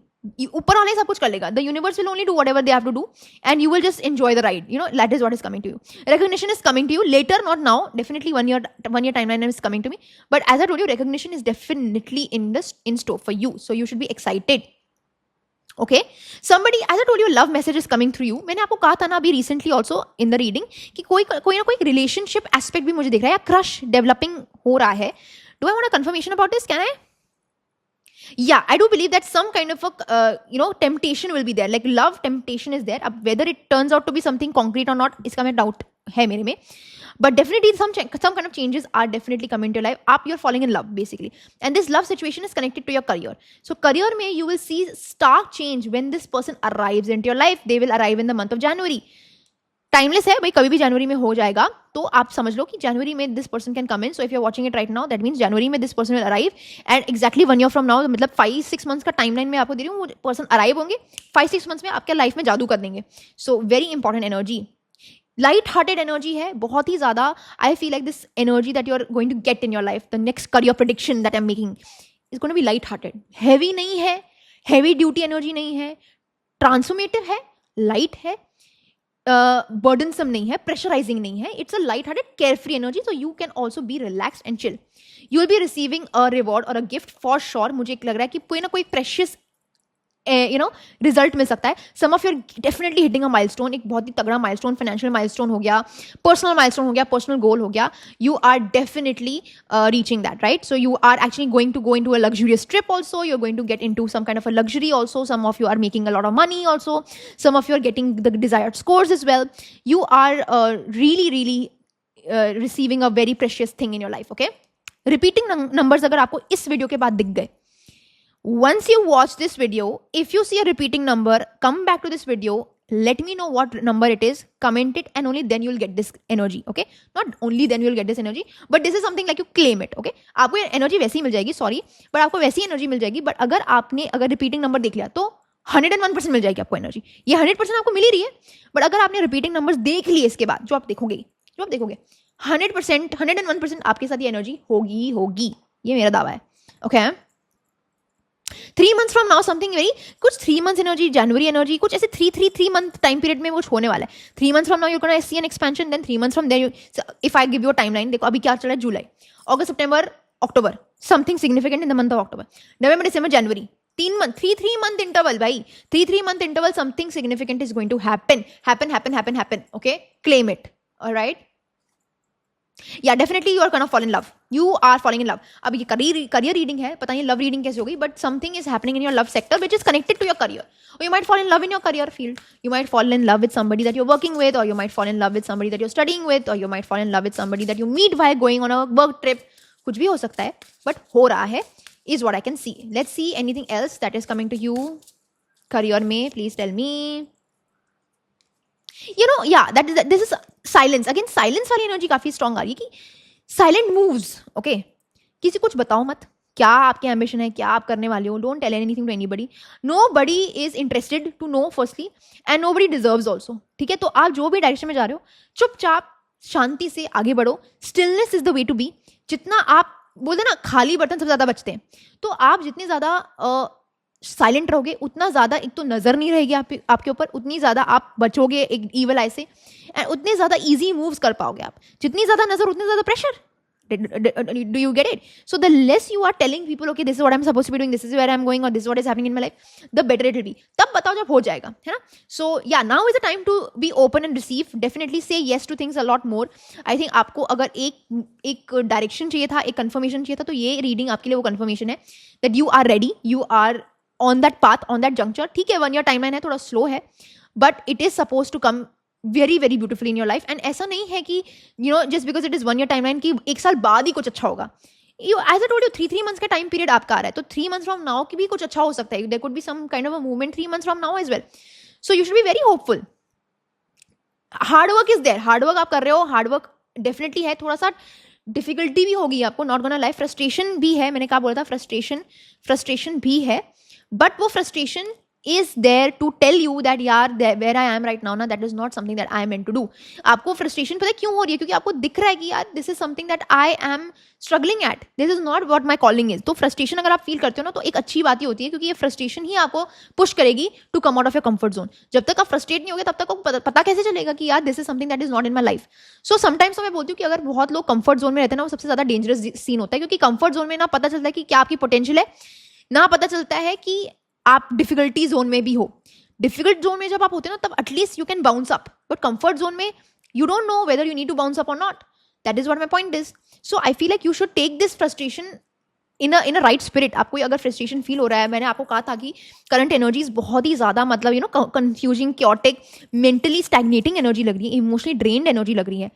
ऊपर वाले सब कुछ कर लेगा. The universe will only do whatever they have to do and you will just enjoy the ride. You know, that is what is coming to you. Recognition is coming to you later, not now. Definitely one year timeline is coming to me. But as I told you, recognition is definitely in store for you. So you should be excited. Okay, somebody, as I told you, love message is coming through you. मैंने आपको कहा था ना अभी recently also in the reading कि कोई ना कोई relationship aspect भी मुझे दिख रहा है, या crush developing हो रहा है. Do I want a confirmation about this? Can I? Yeah, I do believe that some kind of a temptation will be there. Like love temptation is there. अब whether it turns out to be something concrete or not, इसका मैं doubt है मेरे में. But definitely some kind of changes are definitely coming into your life. Up, you're falling in love basically, and this love situation is connected to your career. So career में you will see stark change when this person arrives into your life. They will arrive in the month of January. Timeless है भाई, कभी भी जनवरी में हो जाएगा. तो आप समझ लो कि जनवरी में this person can come in. So if you are watching it right now, that means जनवरी में this person will arrive. And exactly 1 year from now, मतलब 5-6 months का टाइमलाइन में आपको दे रही हूँ, वो पर्सन अराइव होंगे. 5-6 months में आपके लाइफ में जादू कर देंगे. So very important energy. Light hearted energy है बहुत ही ज्यादा. I feel like this energy that you are going to get in your life, the next career prediction that I am making is going to be light hearted. Heavy नहीं है, heavy duty energy नहीं है, transformative है, light है, burdensome नहीं है, pressurizing नहीं है. It's a light-hearted, carefree energy, so you can also be relaxed and chill. You will be receiving a reward or a gift for sure. मुझे लग रहा है कि कोई ना कोई precious रिजल्ट मिल सकता है. Some of you're definitely hitting a milestone. एक बहुत ही तगड़ा माइलस्टोन, फाइनेंशियल माइलस्टोन हो गया, पर्सनल माइलस्टोन हो गया, पर्सनल गोल हो गया. You are definitely reaching that, right? So you are actually going to go into a luxurious trip also. You are going to get into some kind of a luxury also. Some of you are making a lot of money also. Some of you are getting the desired scores as well. You are really receiving a very precious thing in your life. Okay, repeating numbers अगर आपको इस video के बाद दिख गए, once you watch this video, if you see a repeating number, come back to this video, let me know what number it is, comment it, and only then you will get this energy. Okay, not only then you will get this energy, but this is something like you claim it. Okay, आपको energy वैसी मिल जाएगी, sorry, but आपको वैसी energy मिल जाएगी. but अगर repeating number देख लिया तो 101% मिल जाएगी आपको energy. ये 100% आपको मिल ही रही है, but अगर आपने repeating numbers देख लिए इसके बाद, जो आप देखोगे 100%, 101% आपके साथ ये energy होगी. ये मेरा दावा है. Okay, 3 months from now something very कुछ 3 months energy, January energy, कुछ ऐसे 3 month time period में कुछ होने वाला है. 3 months from now you're gonna see an expansion, then 3 months from there so if I give you a timeline, देखो अभी क्या चल रहा है, जुलाई, अगस्त, सितंबर, अक्टूबर, something significant in the month of October, November, December, January, 3 month, 3 month interval भाई, 3 month interval, something significant is going to happen. Okay, claim it. All right, yeah, definitely you are gonna fall in love. You are falling in love. अब ये career reading है, पता नहीं love reading कैसे होगी, but something is happening in your love sector which is connected to your career. Or you might fall in love in your career field. You might fall in love with somebody that you're working with, or you might fall in love with somebody that you're studying with, or you might fall in love with somebody that you meet while going on a work trip. कुछ भी हो सकता है, but हो रहा है is what I can see. Let's see anything else that is coming to you. Career में, please tell me. Yeah, this is silence. Again, silence वाली एनर्जी काफी स्ट्रॉन्ग आ रही है कि साइलेंट मूव्स. ओके, किसी कुछ बताओ मत, क्या आपके एम्बिशन है, क्या आप करने वाले हो. Don't tell anything to anybody. Nobody is interested to know firstly, and nobody deserves also. ठीक है, तो आप जो भी डायरेक्शन में जा रहे हो, चुपचाप शांति से आगे बढ़ो. Stillness is the way to be. जितना आप बोलते ना, खाली बर्तन सबसे ज्यादा बचते हैं. तो आप जितने ज्यादा साइलेंट रहोगे उतना ज़्यादा एक तो नज़र नहीं रहेगी आपके ऊपर, उतनी ज़्यादा आप बचोगे एक ईवल आई से, एंड उतने ज़्यादा ईजी मूव्स कर पाओगे आप. जितनी ज़्यादा नज़र उतनी ज़्यादा pressure. Do you get it? So the less you are telling people, okay, this is what I'm supposed to be doing, this is where I'm going, or this is what is happening in my life, the better it will be. तब बताओ जब हो जाएगा, है ना? So yeah, now is the time to be open and receive. Definitely say yes to things a lot more. I think आपको अगर एक डायरेक्शन चाहिए था, एक कंफर्मेशन चाहिए था, तो ये रीडिंग आपके लिए वो कंफर्मेशन है that you are ready, you are on that path, on that juncture. ठीक है, 1 year timeline है, थोड़ा slow है, but it is supposed to come very very beautiful in your life. And ऐसा नहीं है कि just because it is 1 year timeline कि 1 साल बाद ही कुछ अच्छा होगा. As I told you 3 months का टाइम पीरियड आपका आ रहा है, तो 3 months फ्रॉम नाउ की भी कुछ अच्छा हो सकता है. There could be some kind of a movement 3 months from now as well. So you should be very hopeful. Hard work is there, hard work आप कर रहे हो, हार्डवर्क डेफिनेटली है. थोड़ा सा डिफिकल्टी भी होगी आपको, नॉट गोना लाइफ. फ्रस्ट्रेशन भी है, मैंने कहा बोला था फ्रस्ट्रेशन भी है, बट वो frustration is there to tell you that यार where I am right now ना, that is not something that I am meant to do. आपको frustration पता है क्यों हो रही है? क्योंकि आपको दिख रहा है कि यार this is something that I am struggling at, this is not what my calling is. तो frustration अगर आप feel करते हो ना, तो एक अच्छी बात ही होती है, क्योंकि ये frustration ही आपको push करेगी to come out of your comfort zone. जब तक आप frustrate नहीं होगे तब तक आपको पता कैसे चलेगा कि यार this is something that is not in my life. So sometimes मैं बोलती हूँ कि अगर बहुत लोग comfort zone में रहते हैं ना, वो सबसे ज़्यादा dangerous scene होता है, क्योंकि comfort zone में ना पता चलता है कि क्या आपकी potential है, ना पता चलता है कि आप डिफिकल्टी जोन में भी हो. डिफिकल्ट जोन में जब आप होते हो ना, तब at least you can bounce up, but comfort zone में you don't know whether you need to bounce up or not. That is what my point is. So I feel like you should take this frustration in a right spirit. आपको अगर frustration feel हो रहा है, मैंने आपको कहा था कि करंट एनर्जीज बहुत ही ज़्यादा मतलब confusing, chaotic, mentally stagnating energy लग रही है, इमोशनली ड्रेन्ड एनर्जी लग रही है.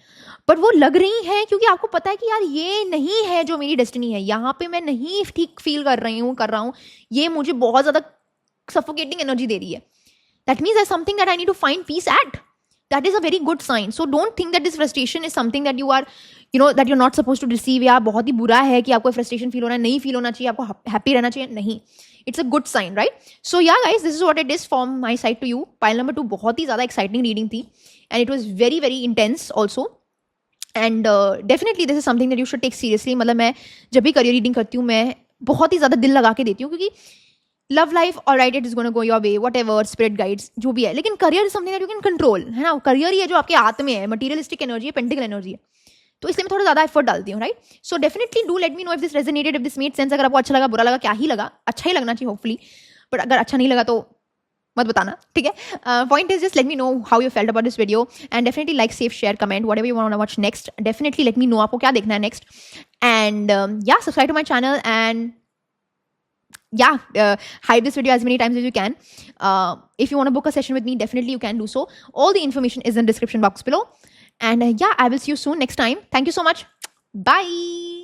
बट वो लग रही है क्योंकि आपको पता है कि यार ये नहीं है जो मेरी डेस्टिनी है, यहाँ पे मैं नहीं ठीक फील कर रहा हूँ, ये मुझे बहुत ज़्यादा suffocating energy दे रही है. That means there's something that I need to find peace at. That is a very good sign. So don't think that this frustration is something that you are, that you're not supposed to receive. या बहुत ही बुरा है कि आपको frustration feel होना है, नहीं feel होना चाहिए, आपको happy रहना चाहिए, नहीं. It's a good sign, right? So yeah guys, this is what it is from my side to you. Pile number 2 बहुत ही ज़्यादा exciting reading थी, and it was very very intense also. And definitely this is something that you should take seriously. मतलब मैं जब भी career reading करती हूँ, मैं बहुत ही ज़्यादा दिल लगा के देती हूँ, क्योंकि love life all right, it is gonna go your way, what ever, spirit guides जो भी है, लेकिन career is something that you can control, है ना. करियर ही है जो आपके हाथ में है, मटीरियलिस्टिक एनर्जी है, पेंटिकल एनर्जी है, तो इसलिए मैं थोड़ा ज़्यादा एफर्ट डालती हूँ, right. So definitely do let me know if this resonated, if this made sense. अगर आपको अच्छा लगा, बुरा लगा, क्या ही लगा, अच्छा ही लगना चाहिए होपफुली, बट अगर अच्छा नहीं लगा तो मत बताना, ठीक है. Point is just let me know how you felt about this video, and definitely like, save, share, comment, whatever you want to watch next. Definitely let me know आपको क्या देखना है नेक्स्ट, एंड या subscribe to my channel, and hide this video as many times as you can. If you want to book a session with me, definitely you can do so. All the information is in the description box below, and I will see you soon next time. Thank you so much. Bye.